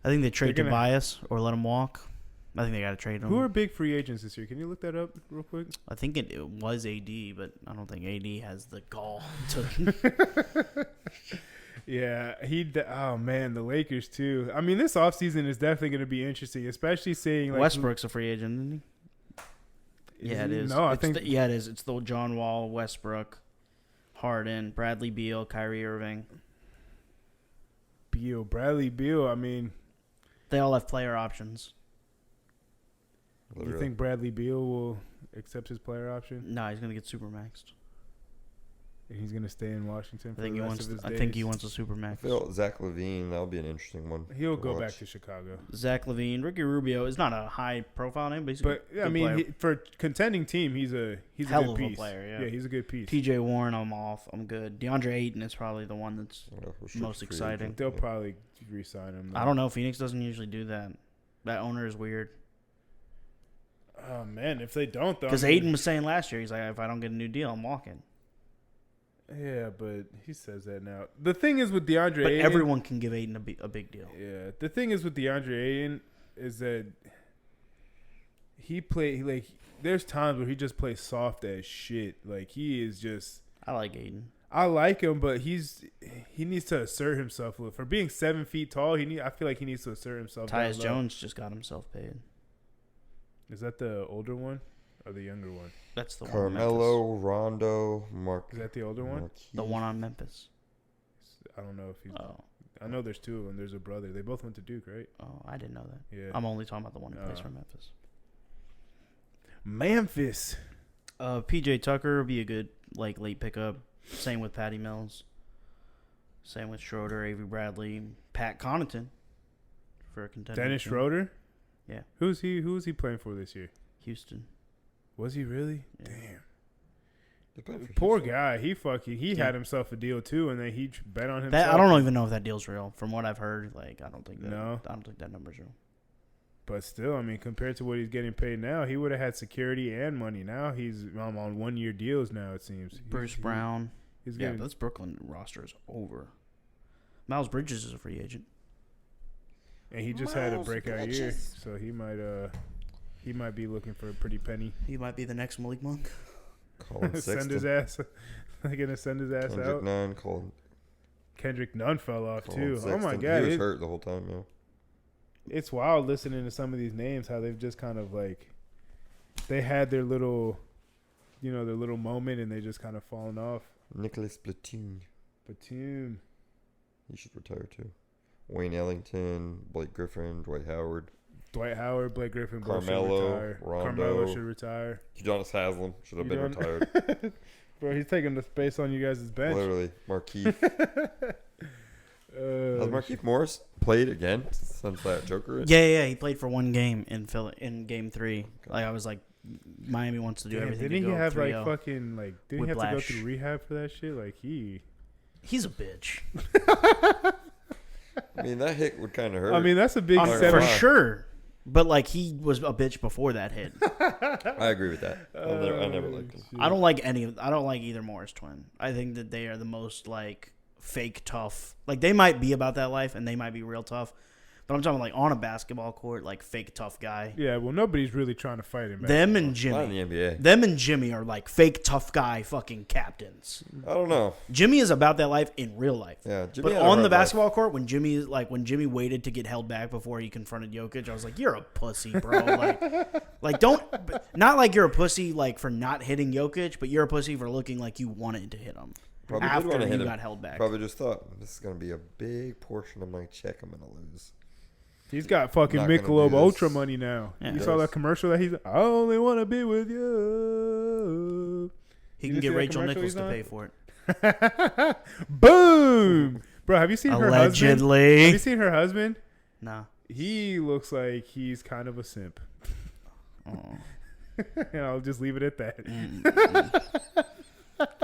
I think they trade Tobias or let him walk. I think they got to trade him. Who are big free agents this year? Can you look that up real quick? I think it was AD, but I don't think AD has the gall to. Yeah, oh man, the Lakers too. I mean, this offseason is definitely going to be interesting, especially seeing like Westbrook's a free agent, isn't he? Yeah, it is. No, I think it is. It's the John Wall, Westbrook, Harden, Bradley Beal, Kyrie Irving. Bradley Beal. I mean, they all have player options. You think Bradley Beal will accept his player option? No, he's going to get supermaxed. He's going to stay in Washington for the rest of his days? I think he wants a supermax. I feel Zach LaVine, that'll be an interesting one. He'll go back to Chicago. Zach LaVine. Ricky Rubio is not a high-profile name, but he's a good player. For contending team, he's a hell good piece. Of a player, yeah, he's a good piece. TJ Warren, I'm off. I'm good. DeAndre Ayton is probably the one that's most exciting. They'll probably re-sign him, though. I don't know. Phoenix doesn't usually do that. That owner is weird. Oh, man, if they don't, though. Because Ayton was saying last year, he's like, if I don't get a new deal, I'm walking. Yeah, but he says that now. The thing is with DeAndre But Ayton, everyone can give Ayton a big deal. Yeah. The thing is with DeAndre Ayton is that there's times where he just plays soft as shit. Like, he is just... I like Ayton. I like him, but he needs to assert himself. For being 7 feet tall, I feel like he needs to assert himself. Tyus Jones just got himself paid. Is that the older one or the younger one? That's the Carmelo, Rondo, Mark. Is that the older one? Marquise. The one on Memphis. I don't know if he's. Oh. I know there's two of them. There's a brother. They both went to Duke, right? Oh, I didn't know that. Yeah. I'm only talking about the one who plays for Memphis. Memphis. PJ Tucker will be a good late pickup. Same with Patty Mills. Same with Schroeder, Avery Bradley, Pat Connaughton for a contender. Dennis Schroeder? Yeah. Who was he playing for this year? Houston. Was he really? Yeah. Damn. Poor guy. He had himself a deal too, and then he bet on himself. I don't even know if that deal's real. From what I've heard, I don't think that number's real. But still, I mean, compared to what he's getting paid now, he would have had security and money. Now he's on 1 year deals now, it seems. Bruce Brown. But this Brooklyn roster is over. Miles Bridges is a free agent. And he just had a breakout year, so he might be looking for a pretty penny. He might be the next Malik Monk. Send his ass. They're gonna send his ass Kendrick out. Nunn, Kendrick Nunn fell off too. Sexton. Oh my god, he was hurt the whole time. Yeah. It's wild listening to some of these names, how they've just kind of they had their little, their little moment, and they just kind of fallen off. Nicholas Batum. He should retire too. Wayne Ellington, Blake Griffin, Dwight Howard, Blake Griffin, Carmelo, Rondo. Carmelo should retire. Udonis Haslem should have been retired. Bro, he's taking the space on you guys' bench. Literally, Markieff. Has Markieff Morris played again since that Joker? Yeah, he played for 1 game in Game 3. Okay. I was like, Miami wants to do everything. Didn't he have 3-0. Didn't he have to go through rehab for that shit? He's a bitch. I mean, that hit would kind of hurt. I mean, that's a big for sure. But he was a bitch before that hit. I agree with that. I never liked him. I don't like either Morris twin. I think that they are the most fake tough. They might be about that life and they might be real tough, But I'm talking like on a basketball court, like fake tough guy. Yeah, well, nobody's really trying to fight him. Them and Not Jimmy. in the NBA. Them and Jimmy are like fake tough guy fucking captains. I don't know. Jimmy is about that life in real life. Yeah, Jimmy but had a on hard the basketball court, when Jimmy waited to get held back before he confronted Jokic, I was like, "You're a pussy, bro." like don't not like you're a pussy like for not hitting Jokic, but you're a pussy for looking like you wanted to hit him Probably did after wanna you hit him. got held back. Probably just thought, this is going to be a big portion of my check I'm going to lose. He's got fucking Not gonna Michelob do Ultra this. money now. Yeah. You saw that commercial that he's, I only want to be with you. He You can didn't get see that Rachel commercial Nichols he's to on? pay for it. Boom! Bro, have you seen her husband? Allegedly. Have you seen her husband? No. He looks like he's kind of a simp. Oh. And I'll just leave it at that.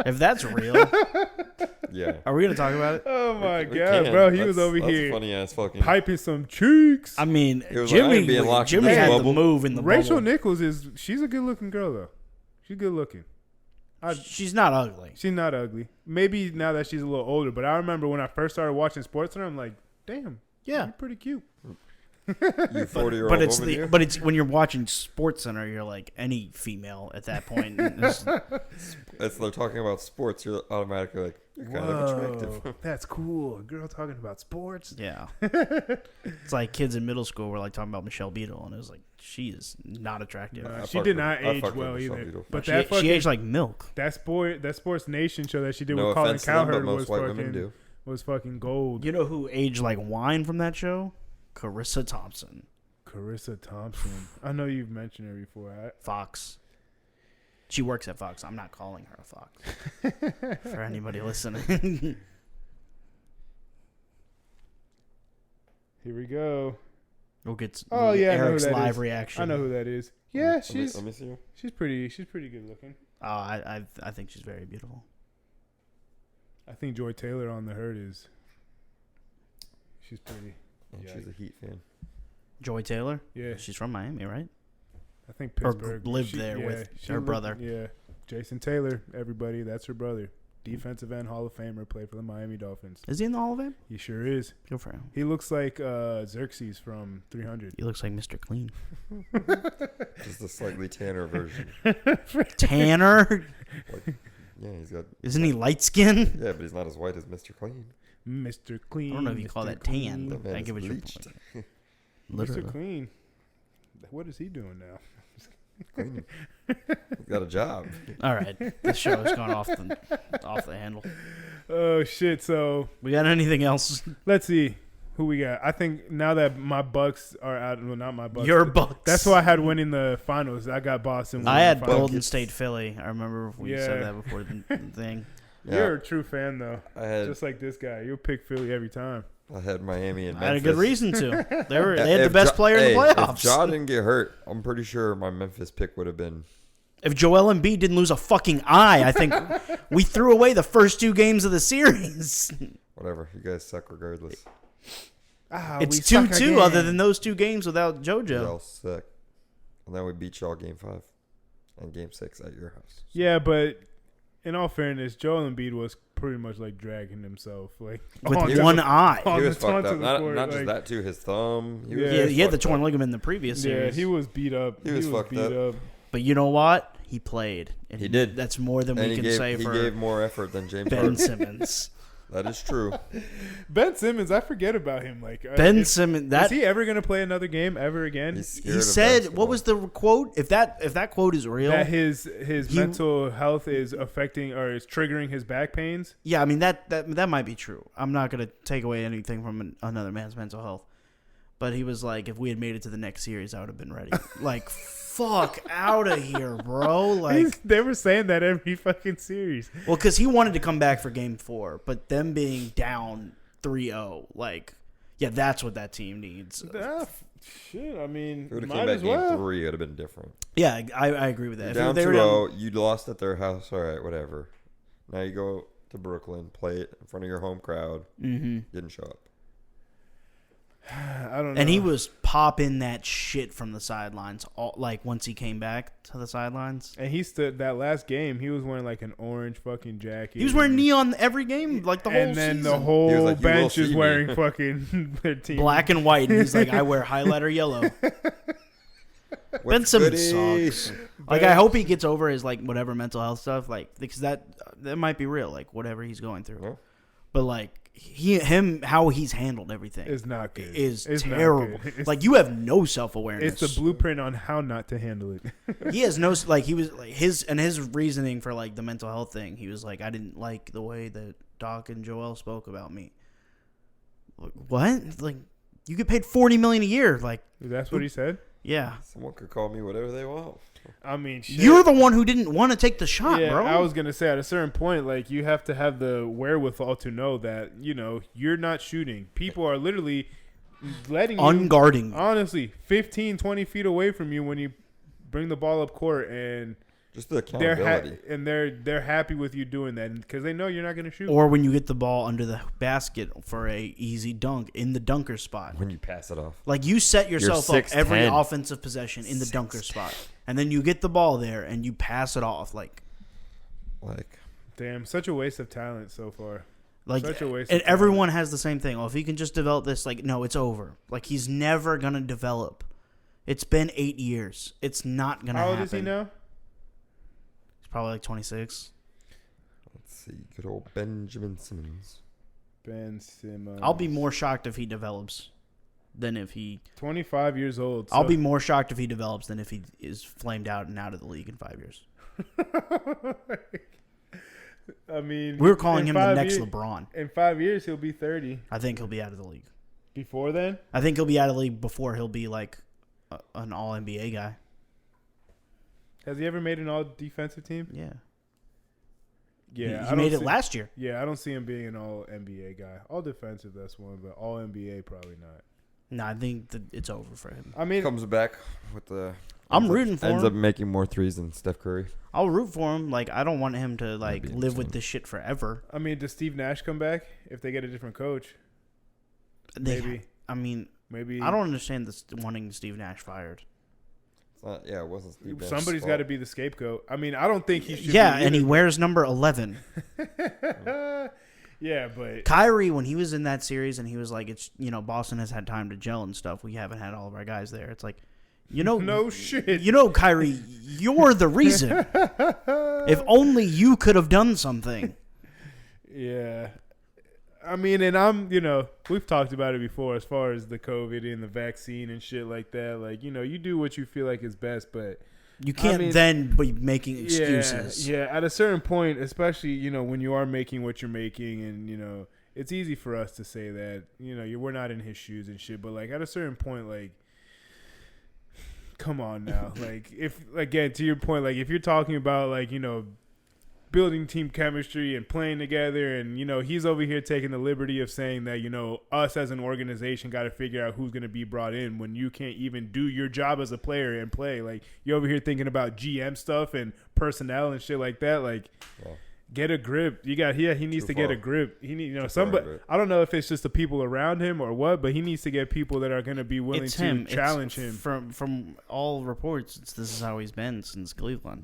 If that's real, Yeah. are we gonna talk about it? Oh my We god, can. bro. He was over That's here funny ass fucking. piping some cheeks. I mean, It was like, I ain't being Jimmy, locked in Jimmy this had the bubble. move in the Rachel bubble. Nichols she's a good looking girl though. She's good looking. She's not ugly. She's not ugly. Maybe now that she's a little older, but I remember when I first started watching SportsCenter, I'm like, damn, Yeah. you're pretty cute. You 40-year-old But it's woman here? but it's when you're watching SportsCenter, you're like any female at that point. It's- As they're talking about sports, you're automatically like, you're kind of attractive. That's cool. A girl talking about sports. yeah, it's like kids in middle school were like talking about Michelle Beadle, and it was like she is not attractive. Nah, I she fuck did with- not I age fuck with well Michelle either. Beadle. But she, that fucking she aged like milk. that Sports Nation show that she did No with Colin offense to them, but Cowherd most white women fucking do. was fucking gold. You know who aged like wine from that show? Carissa Thompson, Carissa Thompson. I know you've mentioned her before. Fox. She works at Fox. I'm not calling her a Fox. For anybody listening. Here we go. We'll get Oh yeah, I know who Eric's that live is. reaction. I know who that is. Yeah, Let me she's see her. she's pretty good looking. Oh, I think she's very beautiful. I think Joy Taylor on the herd is. She's pretty. And Yeah. she's a Heat fan. Joy Taylor. Yeah, She's from Miami, right? I think Or Pittsburgh lived there with her brother. Yeah, Jason Taylor. Everybody, that's her brother. Defensive end Hall of Famer, played for the Miami Dolphins. Is he in the Hall of Fame? He sure is. Good for him. He looks like Xerxes from 300. He looks like Mr. Clean. Just a slightly tanner version. Tanner? Yeah, he's got. Isn't he light skinned? Yeah, but he's not as white as Mr. Clean. Mr. Clean. I don't know if you call Mr. that tan. That man I is get what you're bleached. Literally. Mr. Clean. What is he doing now? Clean. He's got a job. All right, this show has gone off the handle. Oh shit! So We got anything else? let's see who we got. I think now that my Bucks are out, well, not my Bucks. Your Bucks. That's who I had winning the finals. I got Boston. Winning I had the finals. Golden State Philly. I remember we Yeah. said that before the thing. Yeah, You're a true fan though, I had just like this guy. You'll pick Philly every time. I had Miami and I had a Memphis. good reason to. They had the If best Ja- player in the If playoffs. Ja didn't get hurt, I'm pretty sure my Memphis pick would have been. If Joel Embiid didn't lose a fucking eye, I think we threw away the first two games of the series. Whatever. You guys suck regardless. It's 2-2 other than those two games without JoJo. Y'all suck. And then we beat y'all game 5 and game 6 at your house. Yeah, but in all fairness, Joel Embiid was pretty much like dragging himself, like With onto one the- eye. on He was the- fucked onto up. the Not, court, not just like- that, too. His thumb. He was Yeah. Yeah, he had the fucked torn up. ligament in the previous Yeah, series. he was beat up. He was fucked beat up. But you know what? He played. And He did. That's more than And we he can say gave for more effort than James Ben Harden. Simmons. That is true. Ben Simmons, I forget about him. Like Ben Simmons. is That he ever gonna play another game ever again? He's scared he of said. basketball. What was the quote? If that quote is real, That his He- mental health is affecting or is triggering his back pains. yeah, I mean that might be true. I'm not gonna take away anything from another man's mental health, but he was like, if we had made it to the next series, I would have been ready. Like, fuck out of here, bro. Like, They were saying that every fucking series. well, because he wanted to come back for Game 4, but them being down 3-0, like, yeah, that's what that team needs. Shit, I mean, If it would have might came back as well. game 3, it would have been different. Yeah, I agree with that. You're down If they were 2-0, you lost at their house. All right, whatever. Now you go to Brooklyn, play it in front of your home crowd. Mm-hmm. Didn't show up. I don't know. And he was popping that shit from the sidelines. Once he came back to the sidelines, and he stood that last game. He was wearing like an orange fucking jacket. He was wearing neon every game, like the whole season. And then the whole like, bench is wearing fucking their team black and white. And he's like, I wear highlighter yellow. Ben Simmons sucks. Like, I hope he gets over his like whatever mental health stuff, like because that might be real, like whatever he's going through. Yeah. But like how he's handled everything is not good. It's terrible. Like you have no self-awareness. It's the blueprint on how not to handle it. He has no like he was like his reasoning for like the mental health thing. He was like, I didn't like the way that Doc and Joel spoke about me. Like, what? Like you get paid $40 million a year. Like that's what he said. Yeah. Someone could call me whatever they want. I mean, shit. You're the one who didn't want to take the shot, yeah, bro. I was going to say, at a certain point, like, you have to have the wherewithal to know that, you know, you're not shooting. People are literally letting you, unguarding. Honestly, 15, 20 feet away from you when you bring the ball up court, and just the accountability. They're happy with you doing that because they know you're not going to shoot. Or when you get the ball under the basket for a easy dunk in the dunker spot. When you pass it off. Like you set yourself up 6'10". every offensive possession in the dunker spot. And then you get the ball there and you pass it off like damn, such a waste of talent so far. Like such a waste and of everyone has the same thing. Oh, if he can just develop this, like no, it's over. Like he's never gonna develop. It's been 8 years. It's not gonna happen. How old is he now? Probably like 26. Let's see. Good old Benjamin Simmons. Ben Simmons. I'll be more shocked if he develops than if he... 25 years old. I'll be more shocked if he develops than if he is flamed out and out of the league in 5 years. I mean... We're calling him the next LeBron. In 5 years, he'll be 30. I think he'll be out of the league. Before then? I think he'll be out of the league before he'll be like an all-NBA guy. Has he ever made an all-defensive team? Yeah. Yeah, he made it last year. Yeah, I don't see him being an all-NBA guy. All-defensive, that's one, but all-NBA, probably not. No, I think that it's over for him. I mean, comes back with the... I'm rooting for him. Ends up making more threes than Steph Curry. I'll root for him. Like, I don't want him to, like, live with this shit forever. I mean, does Steve Nash come back if they get a different coach? Maybe. Maybe. I don't understand this wanting Steve Nash fired. It wasn't Steve Nash's Somebody's got to be the scapegoat. I mean, I don't think he should. Yeah, and he wears number 11. Yeah, but Kyrie, when he was in that series and he was like, it's, you know, Boston has had time to gel and stuff. We haven't had all of our guys there. It's like, you know, no shit. You know, Kyrie, you're the reason. If only you could have done something. Yeah. I mean, and I'm, you know, we've talked about it before as far as the COVID and the vaccine and shit like that. Like, you know, you do what you feel like is best, but you can't then be making excuses. Yeah, at a certain point, especially, you know, when you are making what you're making and, you know, it's easy for us to say that, you know, we're not in his shoes and shit, but, like, at a certain point, like, come on now. Like, if, again, to your point, like, if you're talking about, like, you know, building team chemistry and playing together, and, you know, he's over here taking the liberty of saying that, you know, us as an organization got to figure out who's going to be brought in when you can't even do your job as a player and play. Like, you're over here thinking about GM stuff and personnel and shit like that. Like, get a grip. He needs to get a grip. He need, you know, somebody. I don't know if it's just the people around him or what, but he needs to get people that are going to be willing to challenge him. From all reports, this is how he's been since Cleveland.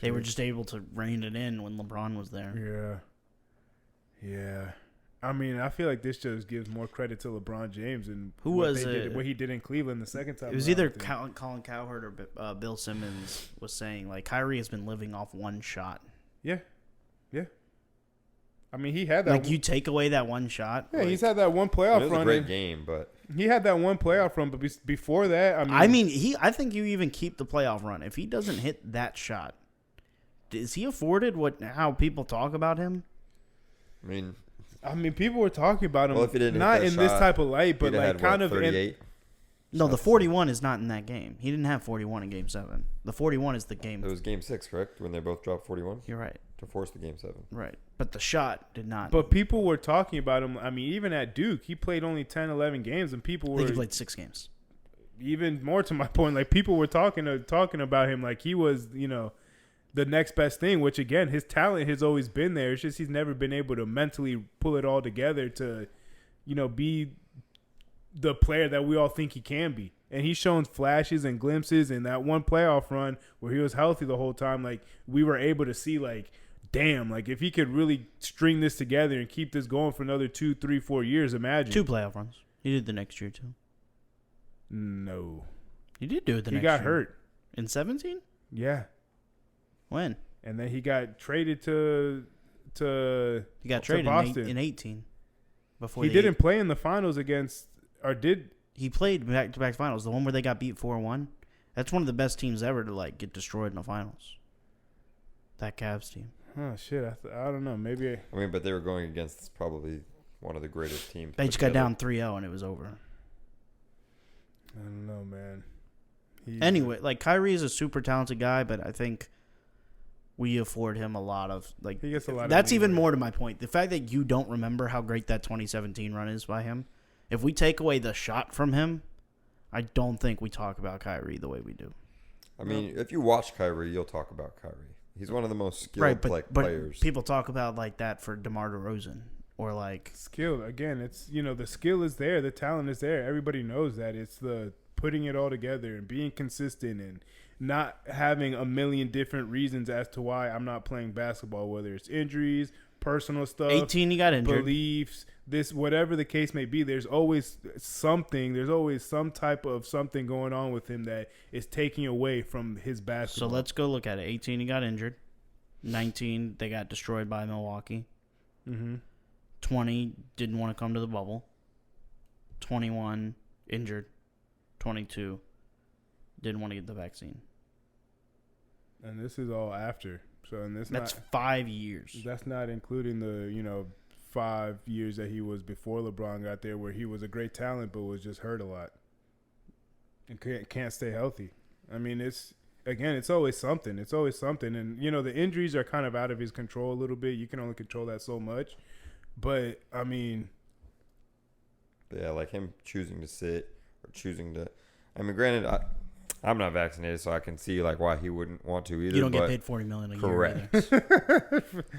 They were just able to rein it in when LeBron was there. Yeah. I mean, I feel like this just gives more credit to LeBron James and what he did in Cleveland the second time. It was either Colin Cowherd or Bill Simmons was saying, like, Kyrie has been living off one shot. Yeah. I mean, he had that. Like, you take away that one shot. Yeah, he's had that one playoff run. It was a great game, but he had that one playoff run. But before that, I mean, I think you even keep the playoff run if he doesn't hit that shot. Is he afforded how people talk about him? I mean, people were talking about him. Well, if he didn't not hit that in this shot, type of light, but like kind of 38. No, the 41 is not in that game. He didn't have 41 in Game 7. The 41 is the game. It was Game 6, correct? When they both dropped 41? You're right. To force the Game 7. Right. But the shot did not. But people were talking about him. I mean, even at Duke, he played only 10, 11 games, and people were... I think he played 6 games. Even more to my point, like, people were talking about him like he was, you know, the next best thing, which, again, his talent has always been there. It's just he's never been able to mentally pull it all together to, you know, be the player that we all think he can be. And he's shown flashes and glimpses in that one playoff run where he was healthy the whole time. Like, we were able to see, like, damn, like, if he could really string this together and keep this going for another 2, 3, 4 years, imagine. 2 playoff runs. He did the next year, too. No. He did do it the next year. He got hurt. In 17? Yeah. When? And then he got traded to He got traded Boston. in 18. He didn't play in the finals against, or did? He played back-to-back finals. The one where they got beat 4-1. That's one of the best teams ever to, like, get destroyed in the finals. That Cavs team. Oh, shit. I don't know. Maybe. I mean, but they were going against probably one of the greatest teams. They just got down 3-0 and it was over. I don't know, man. Anyway, like, Kyrie is a super talented guy, but I think we afford him a lot of, like, he gets a lot that's of even more to my point. The fact that you don't remember how great that 2017 run is by him, if we take away the shot from him, I don't think we talk about Kyrie the way we do. I mean, if you watch Kyrie, you'll talk about Kyrie. He's one of the most skilled players. People talk about like that for DeMar DeRozan or like skill. Again, it's, you know, the skill is there, the talent is there. Everybody knows that. It's the putting it all together and being consistent and not having a million different reasons as to why I'm not playing basketball, whether it's injuries, personal stuff, 18 he got injured, beliefs, this, whatever the case may be. There's always something. There's always some type of something going on with him that is taking away from his basketball. So let's go look at it. 18 he got injured. 19 they got destroyed by Milwaukee. 20 didn't want to come to the bubble. 21 injured. 22 didn't want to get the vaccine. And this is all after. So, and that's 5 years. That's not including the, you know, 5 years that he was before LeBron got there, where he was a great talent but was just hurt a lot and can't stay healthy. I mean, it's always something. It's always something. And, you know, the injuries are kind of out of his control a little bit. You can only control that so much. But, I mean, yeah, like him choosing to sit or choosing to, I mean, granted, I'm not vaccinated, so I can see like why he wouldn't want to either. You don't get paid $40 million a year. Correct.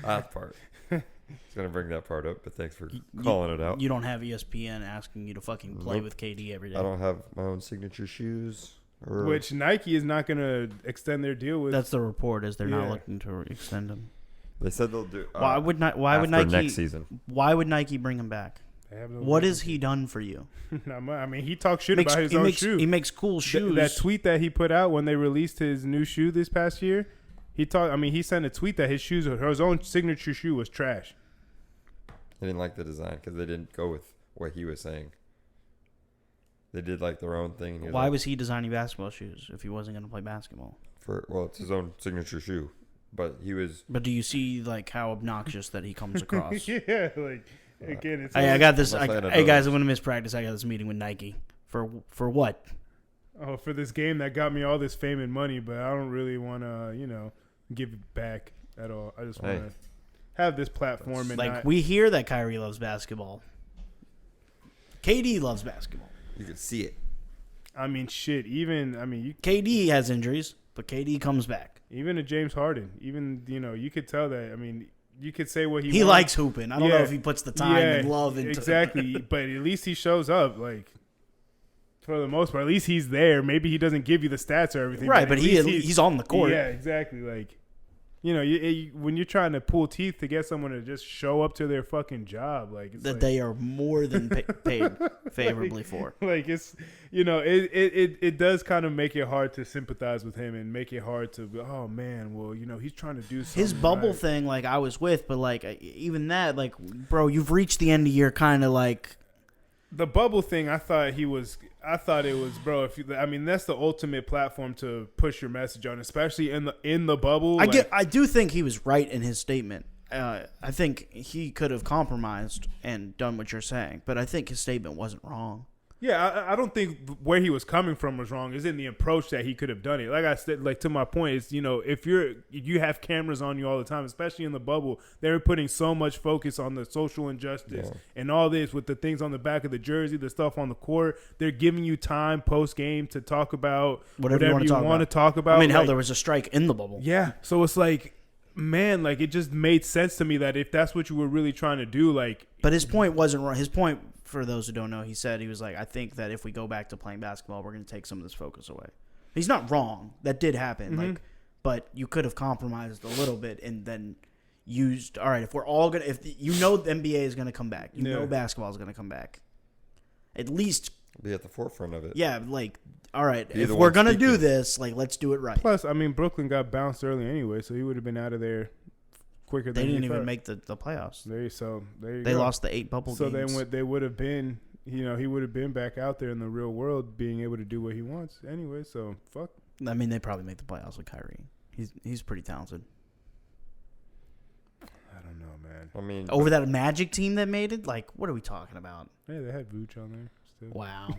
That part. I was gonna bring that part up, but thanks for calling it out. You don't have ESPN asking you to fucking play with KD every day. I don't have my own signature shoes. Which Nike is not gonna extend their deal with. That's the report, is they're not looking to extend them. They said they'll do. Why would Nike next season? Why would Nike bring him back? What has he done for you? I mean, he talks shit about his own shoe. He makes cool shoes. That tweet that he put out when they released his new shoe this past year, he sent a tweet that his own signature shoe was trash. They didn't like the design because they didn't go with what he was saying. They did like their own thing. Why was he designing basketball shoes if he wasn't going to play basketball? It's his own signature shoe, but he was. But do you see like how obnoxious that he comes across? Yeah, like. Again, it's I got this. Hey guys, I'm gonna miss practice. I got this meeting with Nike for what? Oh, for this game that got me all this fame and money, but I don't really want to, you know, give it back at all. I just want to have this platform and like we hear that Kyrie loves basketball. KD loves basketball. You can see it. I mean, shit. KD has injuries, but KD comes back. Even to James Harden, you could tell that. I mean. You could say what he likes hooping. I don't know if he puts the time and love into exactly, but at least he shows up. Like for the most part, at least he's there. Maybe he doesn't give you the stats or everything, right? But he's on the court. Yeah, exactly. Like when you're trying to pull teeth to get someone to just show up to their fucking job, like it's they are more than paid favorably for. Like it's it does kind of make it hard to sympathize with him and make it hard to oh man, well he's trying to do something. His bubble thing, like I was with, but like even that, like bro, you've reached the end of year, kind of like the bubble thing. I thought it was, bro. That's the ultimate platform to push your message on, especially in the bubble. I do think he was right in his statement. I think he could have compromised and done what you're saying, but I think his statement wasn't wrong. Yeah, I don't think where he was coming from was wrong. It's in the approach that he could have done it. Like I said, like to my point is, if you have cameras on you all the time, especially in the bubble, they were putting so much focus on the social injustice and all this with the things on the back of the jersey, the stuff on the court. They're giving you time post game to talk about whatever you want to talk about. I mean, hell, there was a strike in the bubble. Yeah, so it's like, man, like it just made sense to me that if that's what you were really trying to do, like. But his point wasn't wrong. His point for those who don't know, he said he was like, I think that if we go back to playing basketball, we're going to take some of this focus away. He's not wrong. That did happen. Mm-hmm. Like, but you could have compromised a little bit and then used. All right, if we're all gonna, if the NBA is going to come back, basketball is going to come back. At least be at the forefront of it. Yeah, like, all right, if we're going to do this, like, let's do it right. Plus, I mean, Brooklyn got bounced early anyway, so he would have been out of there quicker than they didn't even make the playoffs. They lost the 8 bubble games. So they would have been, he would have been back out there in the real world, being able to do what he wants anyway. So fuck. I mean, they probably make the playoffs with Kyrie. He's pretty talented. I don't know, man. I mean, over that Magic team that made it, like, what are we talking about? Yeah, they had Vooch on there still. Wow.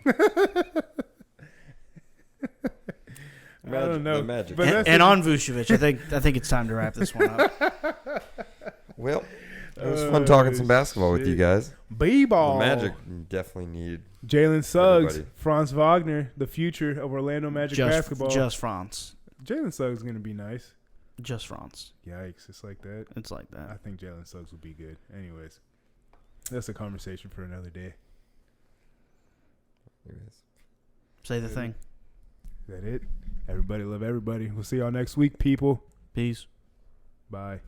I don't know. Magic. But and on Vucevic, I think it's time to wrap this one up. Well, it was fun talking some basketball with you guys. B-ball. The Magic definitely need Jalen Suggs, everybody. Franz Wagner, the future of Orlando Magic basketball. Just Franz. Jalen Suggs is going to be nice. Just Franz. Yikes, it's like that. It's like that. I think Jalen Suggs will be good. Anyways, that's a conversation for another day. Say the thing. Is that it? Everybody love everybody. We'll see y'all next week, people. Peace. Bye.